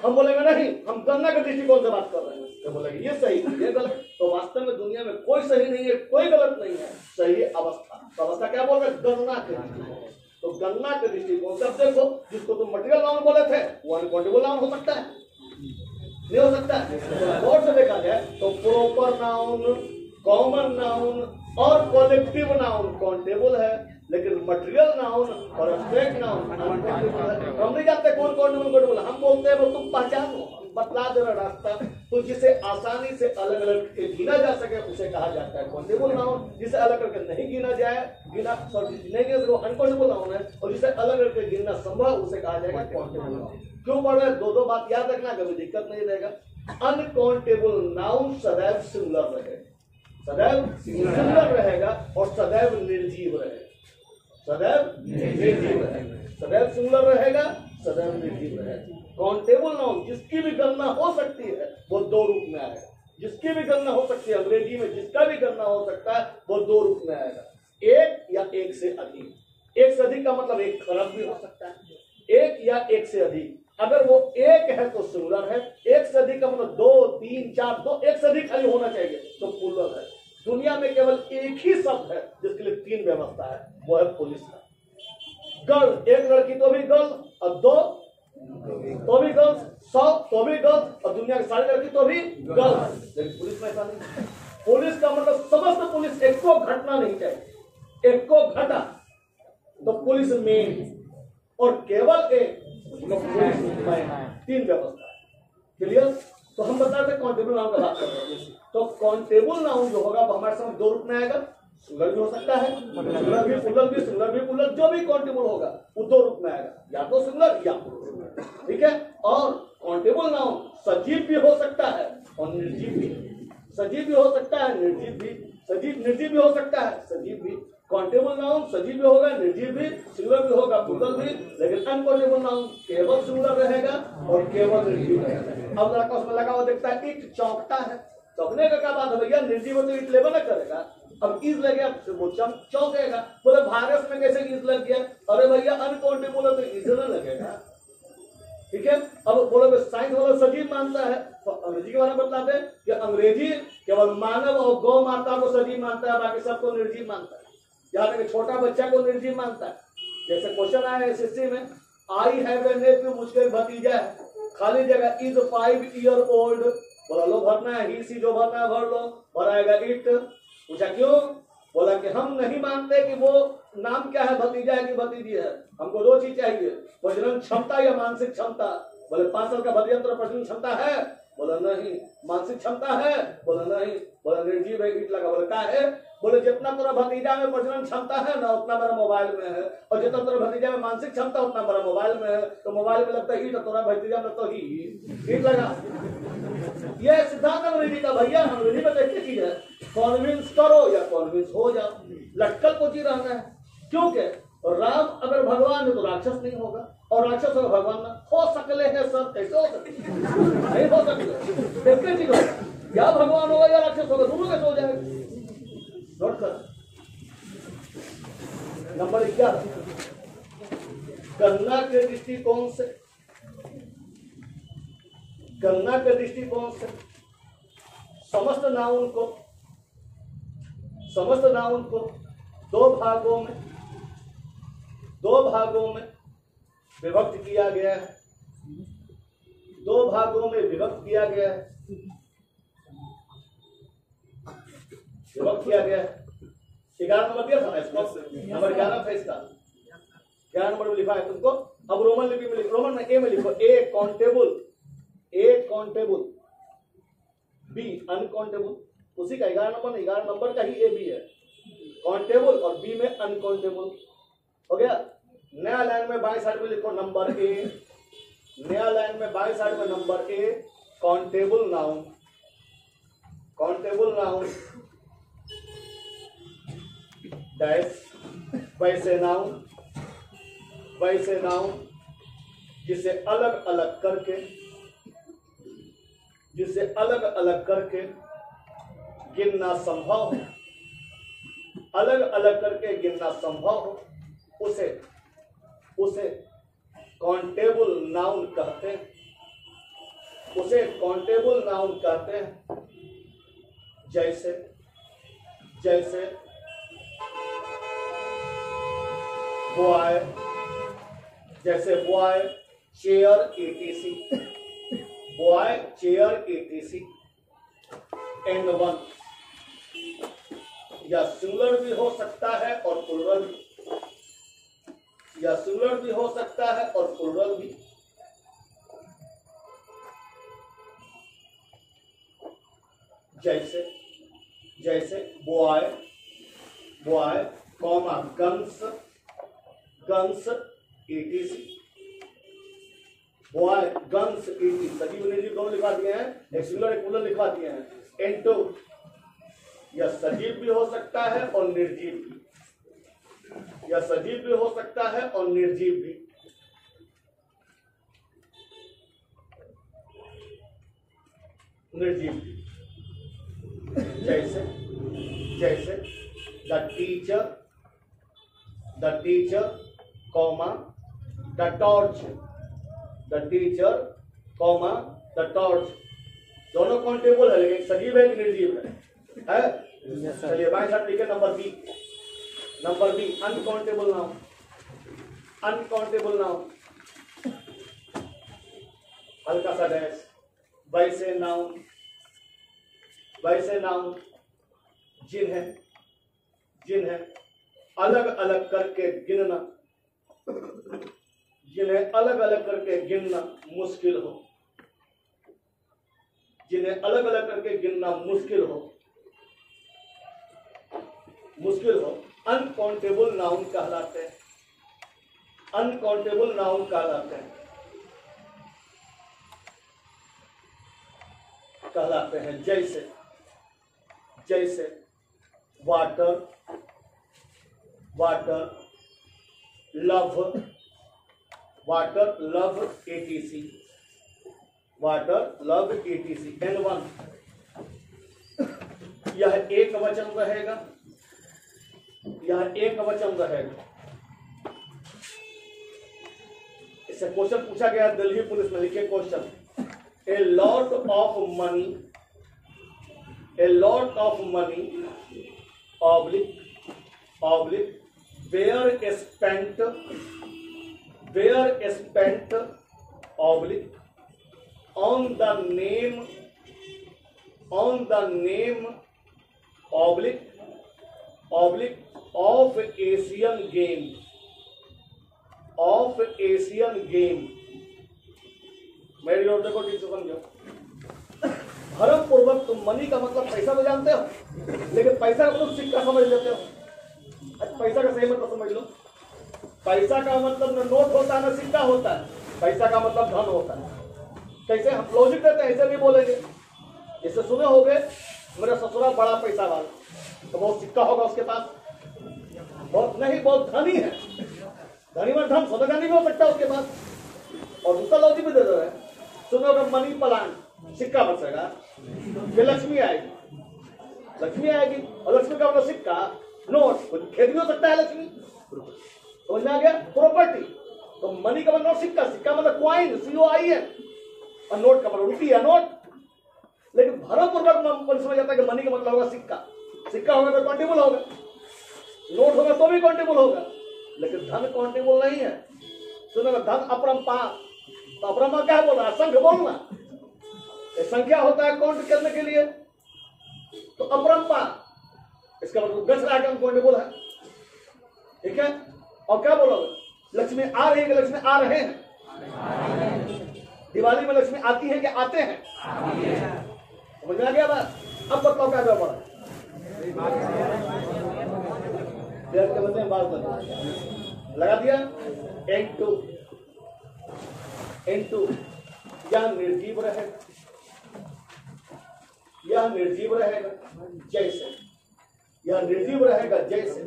हम बोलेंगे नहीं, हम गणना के दृष्टिकोण से बात कर रहे हैं, तो बोलेंगे ये सही, ये गलत। तो वास्तव में दुनिया में कोई सही नहीं है, कोई गलत नहीं है, सही अवस्था। तो अवस्था क्या बोल रहे हैं? गणना के दृष्टिकोण। तो गणना के दृष्टिकोण से अब देखो, जिसको तुम मटेरियल नाउन बोले थे वो अनकाउंटेबल नाउन हो सकता है, नहीं हो सकता है? तो और से देखा जाए तो प्रॉपर नाउन, कॉमन नाउन और कलेक्टिव नाउन काउंटेबल है, लेकिन मटेरियल नाउन और एब्स्ट्रैक्ट नाउन अनकाउंटेबल है। हम नहीं जानते कौन काउंटेबल काउंटेबल, हम बोलते हैं वो तुम पहचानो, बतला दे रहा रास्ता। तो जिसे आसानी से अलग अलग गिना जा सके उसे कहा जाता है काउंटेबल नाउन। जिसे अलग करके नहीं गिना जाए, नहीं गिना वो अनकाउंटेबल नाउन है, और जिसे अलग करके गिनना संभव उसे कहा जाएगा काउंटेबल नाउन। क्यों पढ़ रहे? दो बात याद रखना, कभी दिक्कत नहीं रहेगा। अनकाउंटेबल नाउन सदैव सिंगुलर रहेगा, सदैव सिंगुलर रहेगा और सदैव निर्जीव रहेगा, सदैव निर्जीव रहेगा, सदैव सिंगुलर रहेगा, सदैव निर्जीव रहेगा। काउंटेबल नाउन जिसकी भी गणना हो सकती है वो दो रूप में आएगा, जिसकी भी गणना हो सकती है, अंग्रेजी में जिसका भी गणना हो सकता है वो दो रूप में आएगा, एक या एक से अधिक। एक से अधिक का मतलब एक खरब भी हो सकता है, एक या एक से अधिक। अगर वो एक है तो सिंगुलर है, एक से अधिक का मतलब दो, तीन, चार, दो, एक से अधिक खाली होना चाहिए तो प्लूरल है। दुनिया में केवल एक ही शब्द है जिसके लिए तीन व्यवस्था है, वो है पुलिस का। गर्ल, एक लड़की तो भी गर्ल, और दो तो भी गर्ल्स, 100 तो भी गर्ल्स, और दुनिया की सारी लड़की तो भी गर्ल्स। लेकिन पुलिस में ऐसा नहीं। पुलिस का मतलब समस्त पुलिस, एक को घटना नहीं चाहिए, एक को घटा तो पुलिस में, और केवल एक तो पुलिस में, तीन व्यवस्था है। क्लियर? तो हम बताते हैं काउंटेबल नाउन का बात कर रहे हैं। तो काउंटेबल नाउन जो होगा वो हमारे सामने दो रूप में आएगा, सिंगुलर भी हो सकता है, सिंगुलर भी, प्लूरल भी, सिंगुलर भी, प्लूरल, जो भी काउंटेबल होगा वो दो रूप में आएगा, या तो सिंगुलर या प्लूरल। ठीक है? और काउंटेबल नाउन सजीव भी हो सकता है और निर्जीव भी, सजीव भी हो सकता है, निर्जीव भी, सजीव निर्जीव भी हो सकता है, सजीव भी। काउंटेबल नाउन सजीव भी होगा, निर्जीव भी, सिंगुलर भी होगा, प्लूरल भी, लेकिन अनकाउंटेबल नाउन केवल सिंगुलर रहेगा और केवल निर्जीव रहेगा। अब लड़का उसमें लगा हुआ देखता है ईट चौंकता है, चौंकने का क्या बात है भैया? निर्जीव तो ईट लेबल न करेगा, अब ईज लग गया वो चौंकेगा। बोले भारत में कैसे ईज लग गया? अरे भैया अनकाउंटेबल है तो ईज न लगेगा। ठीक है? अब बोलो साइंस वाला सजीव मानता है, तो अंग्रेजी के बारे में बतलाते हैं कि अंग्रेजी केवल मानव और गौ माता को सजीव मानता है, बाकी सबको निर्जीव मानता है। यहाँ तक छोटा बच्चा को निर्जीव मानता है। जैसे क्वेश्चन आया एसएससी में, आई हैव ए नेफ्यू, मुझे भतीजा है, खाली जगह इज 5 ईयर ओल्ड, बोला लो भरना है, ही सी जो भरना है भर लो, भराएगा इट। पूछा क्यों? बोला कि हम नहीं मानते कि वो नाम क्या है, भतीजा है कि भतीजी है, हमको दो चीज चाहिए, प्रजनन क्षमता या मानसिक क्षमता। बोले 5 साल का भतीजा प्रजनन क्षमता है? बोला नहीं। मानसिक क्षमता है? बोला नहीं। बोला निर्जीव है, ईट लगा। बोले क्या है? बोले जितना तेरा भतीजा में प्रजनन क्षमता है ना उतना मेरा मोबाइल में है, और जितना तेरा भतीजा में मानसिक क्षमता उतना मेरा मोबाइल में है, तो मोबाइल में लगता है ईट, तेरा भतीजा में लगता ही ईट लगा। ये सिद्धांत अंग्रेजी का भैया, अंग्रेजी में देखिए चीज है, कॉन्विंस करो या कॉन्विंस हो जाओ, लटकल पोची रहना है। क्योंकि राम अगर भगवान है तो राक्षस नहीं होगा, और राक्षस अगर भगवान ना हो सकले है सर, कैसे हो सकते? नहीं हो सकते। देखते चीज होगा, या भगवान होगा या राक्षस होगा, दोनों कैसे हो जाएगा? नोट कर। नंबर 11, गणना के दृष्टिकोण से, गणना के दृष्टिकोण से समस्त नाउन को दो भागों में विभक्त किया गया है, 2 भागों में विभक्त किया गया है, विभक्त किया गया है। 11 नंबर दिया था ना इसको, नंबर 11 था इसका, 11 नंबर में लिखा है तुमको। अब रोमन लिपि में लिखो, रोमन में ए में लिखो, ए काउंटेबल, बी अनकाउंटेबल। उसी का 11 नंबर का ही ए बी है, काउंटेबल और बी में अनकाउंटेबल। हो गया? नया लाइन में बाएं साइड में लिखो नंबर ए, नया लाइन में बाएं साइड में नंबर ए, काउंटेबल नाउन डैश वैसे नाउन जिसे अलग अलग करके गिनना संभव हो, अलग अलग करके गिनना संभव हो, उसे काउंटेबल नाउन कहते हैं, उसे काउंटेबल नाउन कहते हैं। जैसे बॉय, जैसे boy chair etc, boy chair etc, and one, या सिंगुलर भी हो सकता है और प्लूरल भी, या सिंगुलर भी हो सकता है और प्लूरल भी। जैसे जैसे boy boy comma guns guns etc, boy guns etc, सजीव निर्जीव दोनों लिखा दिए हैं, एक सिंगुलर एक प्लूरल लिखा दिए हैं। एंड टू, या सजीव भी हो सकता है और निर्जीव भी, या सजीव भी हो सकता है और निर्जीव भी। निर्जीव भी, जैसे जैसे the teacher comma the torch, the teacher comma the torch, दोनों काउंटेबल है लेकिन सजीव है कि निर्जीव है? चलिए बाएं साइड लिखे number B, number B uncountable noun, uncountable noun, हल्का सा डैश। वैसे नाउन, वैसे नाउन जिन्हें, जिन्हें अलग अलग करके गिनना, जिन्हें अलग अलग करके गिनना मुश्किल हो, जिन्हें अलग अलग करके गिनना मुश्किल हो, मुश्किल हो, अनकाउंटेबल नाउन कहलाते हैं, अनकाउंटेबल नाउन कहलाते हैं, कहलाते हैं। जैसे जैसे water water love, water love etc, water love etc, and one, यह एक वचन रहेगा, यह एक वचन रहेगा। इससे क्वेश्चन पूछा गया दिल्ली पुलिस में, लिखे question, a lot of money, a lot of money oblique oblique where spent oblique on the name oblique of Asian game, of Asian game। मेरी ओर देखो, ठीक से समझो। भरम पूर्वक तुम मनी का मतलब पैसा तो जानते हो, लेकिन पैसा को तुम सिक्का समझ लेते हो। पैसा का सही मतलब समझ लो, पैसा का मतलब न नोट होता है न सिक्का होता है, पैसा का मतलब धन होता है। कैसे हम लॉजिक देते हैं, ऐसे नहीं बोलेंगे। जैसे सुने होगे मेरा ससुराल बड़ा पैसा वाला, तो बहुत सिक्का होगा उसके पास, बहुत नहीं, बहुत धनी है। धनी में धन सोना नहीं हो सकता उसके पास। और दूसरा लॉजिक भी दे दो, सुनो अगर मनी प्लांट सिक्का बचेगा, ये लक्ष्मी आएगी, लक्ष्मी आएगी। और लक्ष्मी का मतलब सिक्का, नोट, खेत भी हो सकता है लक्ष्मी, समझ में आ गया? प्रॉपर्टी। तो मनी का मतलब सिक्का, सिक्का मतलब क्वाइन, COIN, और नोट का मतलब रुपया, नोट। लेकिन भरमपूर्वक समझ जाता है कि मनी का मतलब होगा सिक्का, सिक्का होगा तो काउंटेबल होगा, नोट होगा तो भी काउंटेबल होगा, लेकिन धन काउंटेबल नहीं है। सुनो, धन अपरंपार, तो अपरंपार क्या बोल रहा है? असंख्य बोलना। संख्या होता है काउंट करने के लिए, तो अपरंपार इसका मतलब गच रहा है, काउंटेबल है, ठीक है। और क्या बोलोगे? लक्ष्मी आ रही है कि लक्ष्मी आ रहे हैं? दिवाली में लक्ष्मी आती है कि आते हैं? समझ में आ गया बात? अब बताओ क्या क्या पड़ा लगा दिया। N2 यह निर्जीव रहेगा, यह निर्जीव रहेगा। जैसे यह निर्जीव रहेगा, जैसे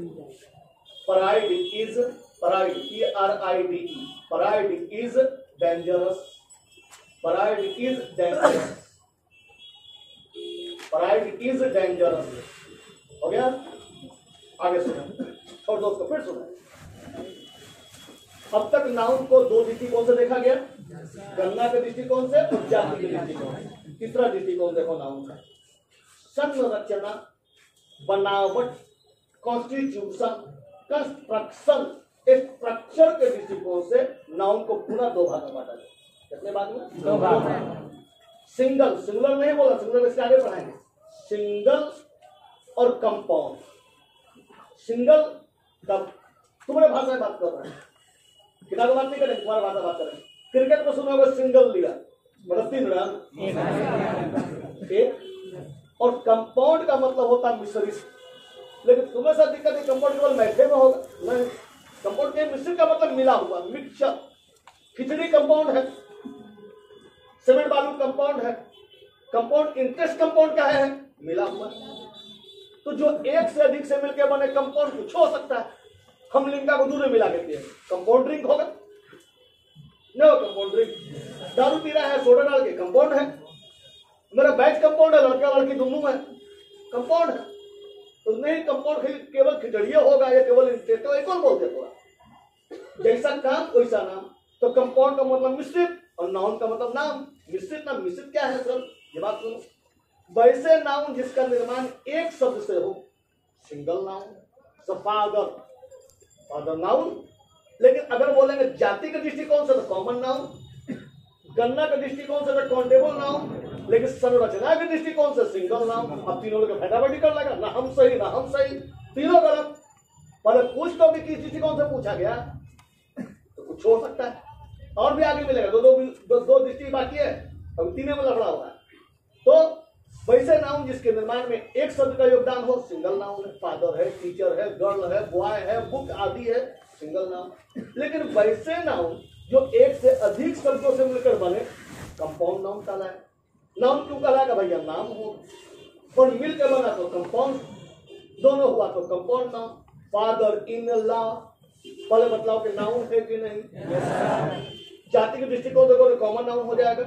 pride is, pride PRIDE, pride is dangerous, pride is dangerous, pride is dangerous. हो गया? आगे सुनो और दोस्तों फिर सुनो। अब तक नाउन को दो दृष्टिकोण से देखा गया, गणना के दृष्टिकोण से और जाति के दृष्टिकोण से। तीसरा दृष्टिकोण देखो नाउन का, संरचना, बनावट, कॉन्स्टिट्यूशन, कंस्ट्रक्शन स्ट्रक्चर के दृष्टिकोण से नाउन को पुनः दो भाग में बांटा जाए। कितने भाग में? दो भाग में। सिंगल, सिंगुलर नहीं बोला, सिंगुलर इसके आगे पढ़ाएंगे। सिंगल और कंपाउंड। सिंगल तब तुम्हारे भाषा में बात कर रहे हैं, किताब बात नहीं करें, तुम्हारा भाषा बात करें। क्रिकेट में सुना होगा सिंगल लिया मतलब 3 रन, एक। और कंपाउंड का मतलब होता है मिश्रित, लेकिन तुम्हें साथ दिक्कत है कंपाउंड केवल मैथे में होगा नहीं। कंपाउंड के मिश्रित का मतलब मिला हुआ, मिक्सचर। खिचड़ी कंपाउंड है, सीमेंट बालू कंपाउंड है। कंपाउंड इंटरेस्ट कंपाउंड क्या है? मिला हुआ। तो जो एक से अधिक से मिलकर बने कंपाउंड कुछ हो सकता है। हम लिंका को दूध में मिला के पिए, कंपाउंड ड्रिंक होगा? नहीं हो कंपाउंड ड्रिंक। दारू पी रहा है सोडा डाल के, कंपाउंड है। मेरा बैच कंपाउंड है, लड़का लड़की दोनों है, कंपाउंड है। तो नहीं कंपाउंड केवल खिचड़िया होगा या केवल इंटरेस्ट होगा, कौन बोलते थोड़ा जैसा काम वैसा नाम। तो कंपाउंड का मतलब मिश्रित और नाउन का मतलब नाम। मिश्रित नाम, मिश्रित क्या है सर? ये बात सुनो। वैसे नाउन जिसका निर्माण एक शब्द से हो, single noun. Father, father noun. लेकिन अगर बोलेंगे जाति के दृष्टिकोण से तो कॉमन नाउन, गणना के दृष्टिकोण से तो काउंटेबल नाउन, लेकिन संरचना के दृष्टिकोण से सिंगल नाउन। अब तीनों लोग फटाफटी कर लगा, ना हम सही ना हम सही, तीनों गलत। पहले पूछ तो भी किस दृष्टिकोण से पूछा गया, तो कुछ हो सकता है। और भी आगे मिलेगा, दो दृष्टि बाकी है, अब तीनों में लफड़ा होगा। तो वैसे नाउन जिसके निर्माण में एक शब्द का योगदान हो, सिंगल नाउन है। फादर है, टीचर है, गर्ल है, बॉय है, बुक आदि है, सिंगल नाउन। लेकिन वैसे नाउन जो एक से अधिक शब्दों से मिलकर बने, कंपाउंड नाउन कहलाए। नाउन क्यों कहलाएगा भैया? नाम हो और मिलकर बना तो कंपाउंड, दोनों हुआ तो compound noun. Father in law, पहले बतलाओ कि नाउन है कि नहीं? जाति के दृष्टिकोण से तो कॉमन नाउन हो जाएगा,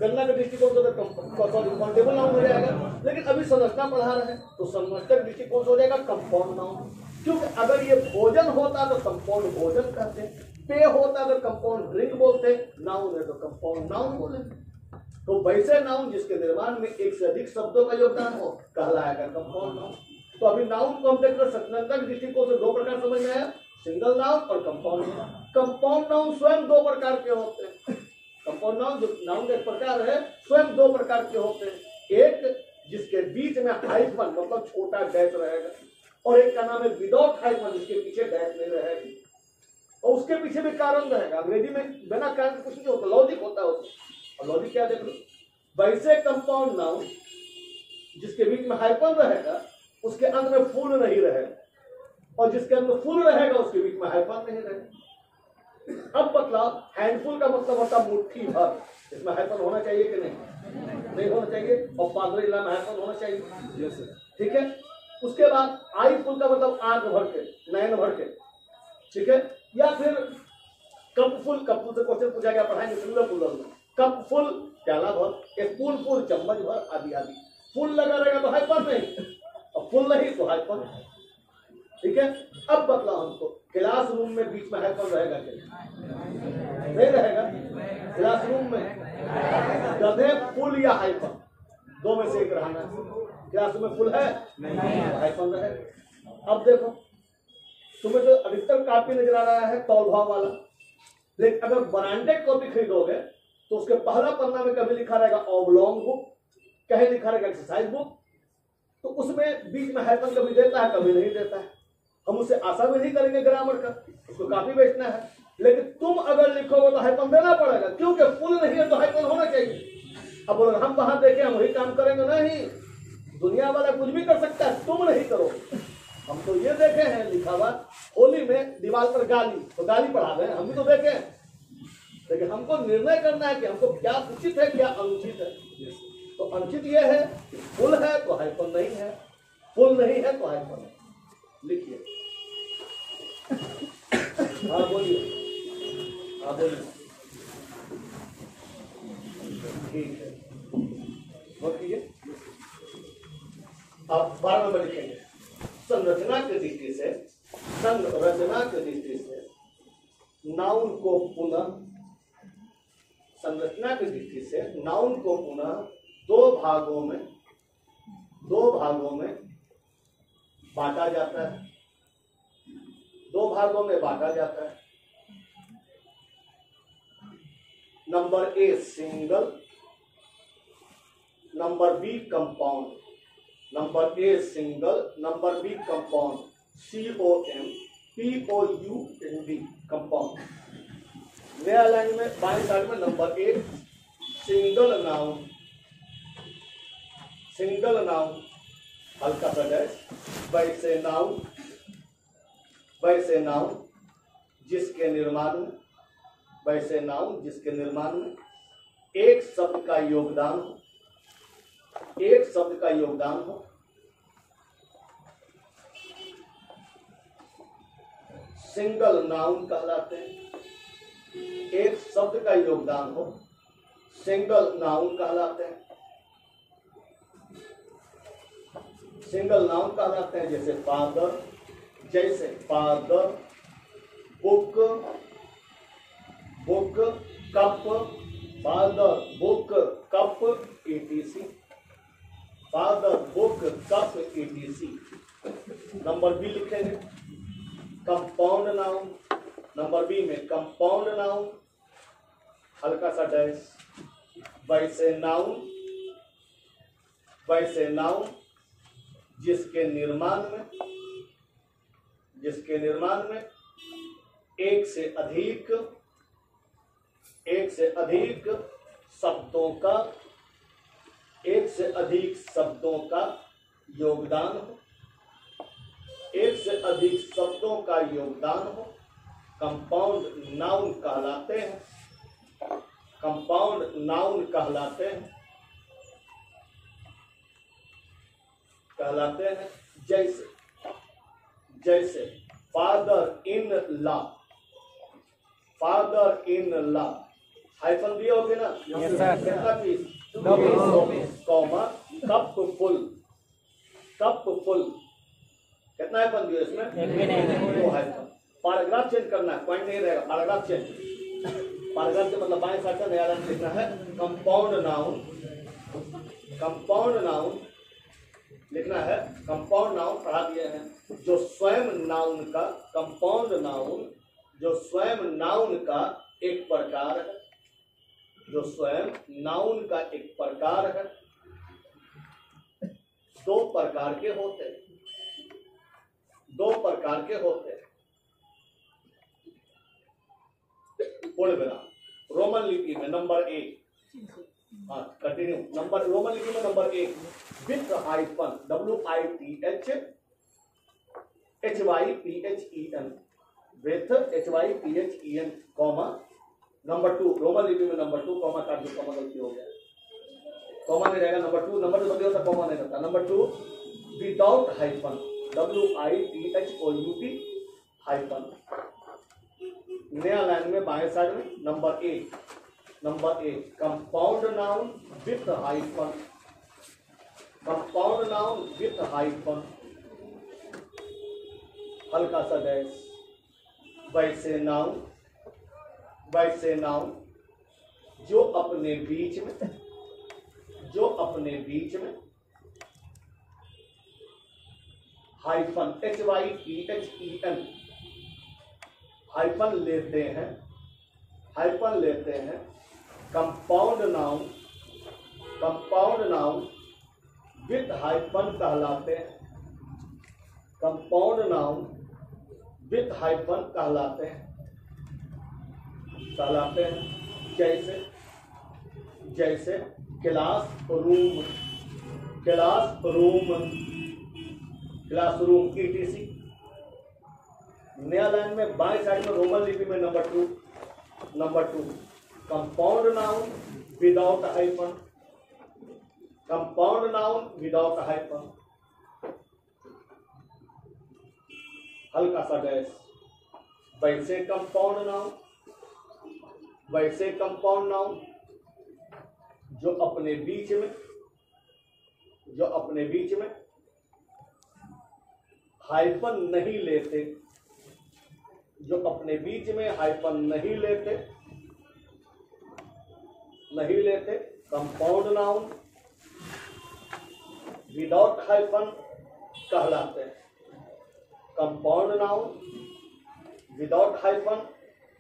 गणना के दृष्टिकोण से तो काउंटेबल नाउन हो जाएगा। लेकिन अभी संरचना पढ़ा रहे हैं तो संरचना के दृष्टिकोण से हो जाएगा कंपाउंड नाउन। क्योंकि अगर ये भोजन होता तो कंपाउंड भोजन कहते, पेय होता तो कंपाउंड ड्रिंक बोलते, नाउन है तो कंपाउंड नाउन बोले। तो वैसे नाउन जिसके निर्माण में एक से अधिक शब्दों का योगदान हो, कहलाएगा कंपाउंड नाउन। तो अभी नाउन को हम देख रहे संरचना के दृष्टिकोण से दो प्रकार समझ में आया, सिंगल नाउन और कंपाउंड नाउन। कंपाउंड नाउन स्वयं दो प्रकार के होते हैं। कंपाउंड नाउन जो नाउन का एक प्रकार है, स्वयं दो प्रकार के होते हैं। एक जिसके बीच में हाइफन मतलब छोटा डैश रहेगा, और एक का नाम है विदाउट हाइफन, जिसके पीछे डैश नहीं रहेगी और उसके पीछे भी कारण रहेगा। अंग्रेजी में बिना कारण कुछ नहीं होता, लॉजिक होता है उसमें। और लॉजिक क्या देख लो, वैसे कंपाउंड नाउन जिसके बीच में हाइफन रहेगा उसके अंत में फुल नहीं रहेगा, और जिसके अंदर फुल रहेगा उसके बीच में हाइफन नहीं रहेगा। अब बतलाओ, हैंडफुल का मतलब होता मुट्ठी भर, इसमें हाइफन होना चाहिए कि नहीं? नहीं होना चाहिए। और पादरी में हाइफन होना चाहिए, ठीक है। उसके बाद आई फुल का मतलब आंख भर के, नयन भर के, ठीक है। या फिर कप फुल, कप फुल से क्वेश्चन पूछा गया पढ़ाएंगे सिंगुलर प्लूरल में। कप फुल प्याला भर, एक स्पून फुल चम्मच भर, आदि आदि। फुल लगा रहेगा तो हाइफन नहीं, और फुल नहीं तो हाइफन, ठीक है। अब बतलाओ हमको, क्लास रूम में बीच में हाइफन रहेगा क्या? नहीं रहेगा। क्लास रूम में गधे फुल या हाइफन, दो में से एक रहना है। क्लास रूम में फुल है नहीं, हाइफन रहेगा। अब देखो, तुम्हें तो अधिकतर कॉपी नजर आ रहा है तौल भाव वाला, लेकिन अगर ब्रांडेड कॉपी खरीदोगे तो उसके पहला पन्ना में कभी लिखा रहेगा ऑबलॉन्ग बुक, कहीं लिखा रहेगा एक्सरसाइज बुक। तो उसमें बीच में हाइफन कभी देता है कभी नहीं देता है। हम उससे आशा भी नहीं करेंगे ग्रामर का, उसको काफी बेचना है। लेकिन तुम अगर लिखोगे तो हाइफन देना पड़ेगा, क्योंकि फुल नहीं है तो हाइफन होना चाहिए। अब बोलो हम वहां देखें हम वही काम करेंगे, नहीं। दुनिया वाला कुछ भी कर सकता है, तुम नहीं करोगे। हम तो ये देखे हैं लिखा हुआ होली में दीवार पर गाली, तो गाली पढ़ा रहे हैं, हम भी तो देखे। लेकिन हमको निर्णय करना है कि हमको क्या उचित है क्या अनुचित है। तो अनुचित ये है कि फुल है तो हाइफन नहीं है, फुल नहीं है तो हाइफन है। लिखिए, हाँ बोलिए, हाँ बोलिए, ठीक है। बोलिए, आप 12 नंबर लिखेंगे। संरचना की दृष्टि से, संरचना की दृष्टि से नाउन को पुनः, संरचना की दृष्टि से नाउन को पुनः दो भागों में बांटा जाता है। दो भागों में बांटा जाता है। Number A single, number B compound. Number A single, number B compound, COMPOUND compound. नया लाइन में बाएं साइड में number A single noun, single noun हल्का सा डैश, वैसे नाउन, वैसे नाउन जिसके निर्माण में, वैसे नाउन जिसके निर्माण में एक शब्द का योगदान हो, एक शब्द का योगदान हो, सिंगल नाउन कहलाते हैं। एक शब्द का योगदान हो, सिंगल नाउन कहलाते हैं। सिंगल नाउन कहलाते हैं जैसे फादर, जैसे father, book, book, cup, father, book, cup, ETC, father, book, cup, ETC। Number B लिखेंगे कंपाउंड नाउन। नंबर बी में कंपाउंड नाउन हल्का सा डैश, वैसे नाउन, वैसे नाउन जिसके निर्माण में, जिसके निर्माण में एक से अधिक शब्दों का, एक से अधिक शब्दों का योगदान हो, एक से अधिक शब्दों का योगदान हो, कंपाउंड नाउन कहलाते हैं। कंपाउंड नाउन कहलाते हैं, कहलाते हैं। जैसे, जैसे father in law, father in law hyphen दिया होगे ना, कितना piece, 2 piece, comma, cup full, cup full कितना हाइफन दिया इसमें, 2 हाइफन। पैराग्राफ चेंज करना है, पॉइंट नहीं रहेगा, पैराग्राफ चेंज। पैराग्राफ से मतलब बाएं साइड का नया लाइन लिखना है कंपाउंड नाउन, कंपाउंड नाउन लिखना है। कंपाउंड नाउन पढ़ा दिए हैं जो स्वयं नाउन का, कंपाउंड नाउन जो स्वयं नाउन का एक प्रकार है, जो स्वयं नाउन का एक प्रकार है। 2 प्रकार के होते हैं, 2 प्रकार के होते हैं। पूर्ण विराम रोमन लिपि में नंबर 1, हाँ कंटिन्यू, नंबर रोमन लिपि में number 1 with hyphen WITHHYPHEN, with HYPHEN, comma. Number 2 Roman लिपि में नंबर 2 कॉमा काट दो, कॉमा गलती हो गया, कॉमा नहीं रहेगा। नंबर 2 जल्दी होता, कॉमा नहीं रहता। Number 2 without hyphen WITHOUT hyphen. नया लाइन में बाएं साइड में number 1, number 1 compound noun with hyphen, compound noun with hyphen हल्का सा डैश, वैसे नाउन, वैसे नाउन जो अपने बीच में, जो अपने बीच में हाइफन HYPHEN हाइफन लेते हैं, हाइफन लेते हैं। Compound noun, compound noun with hyphen कहलाते हैं, कंपाउंड नाउन विथ हाइफन कहलाते हैं, कहलाते हैं। जैसे, जैसे class room, class room, classroom ETC। नया लाइन में बाएं साइड में रोमन लिपि में number 2, number 2 compound noun without hyphen, compound noun without hyphen हल्का सा डैश, वैसे कंपाउंड नाउन, वैसे कंपाउंड नाउन जो अपने बीच में, जो अपने बीच में हाइफन नहीं लेते, जो अपने बीच में हाइफन नहीं लेते, नहीं लेते। कंपाउंड नाउन विदाउट हाइफन कहलाते हैं, कंपाउंड नाउन विदाउट हाइफन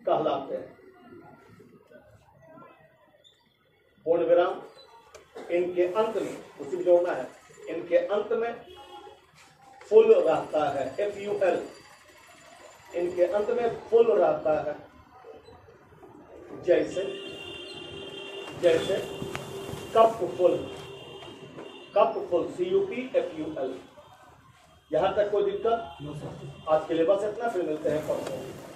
कहलाते हैं। पूर्ण विराम इनके अंत में उसी में जोड़ना है, इनके अंत में फुल रहता है, FUL, इनके अंत में फुल रहता है। जैसे जैसे कप फुल, CUPFUL। यहां तक कोई दिक्कत? आज के लिए बस इतना, फिर मिलते हैं परसों।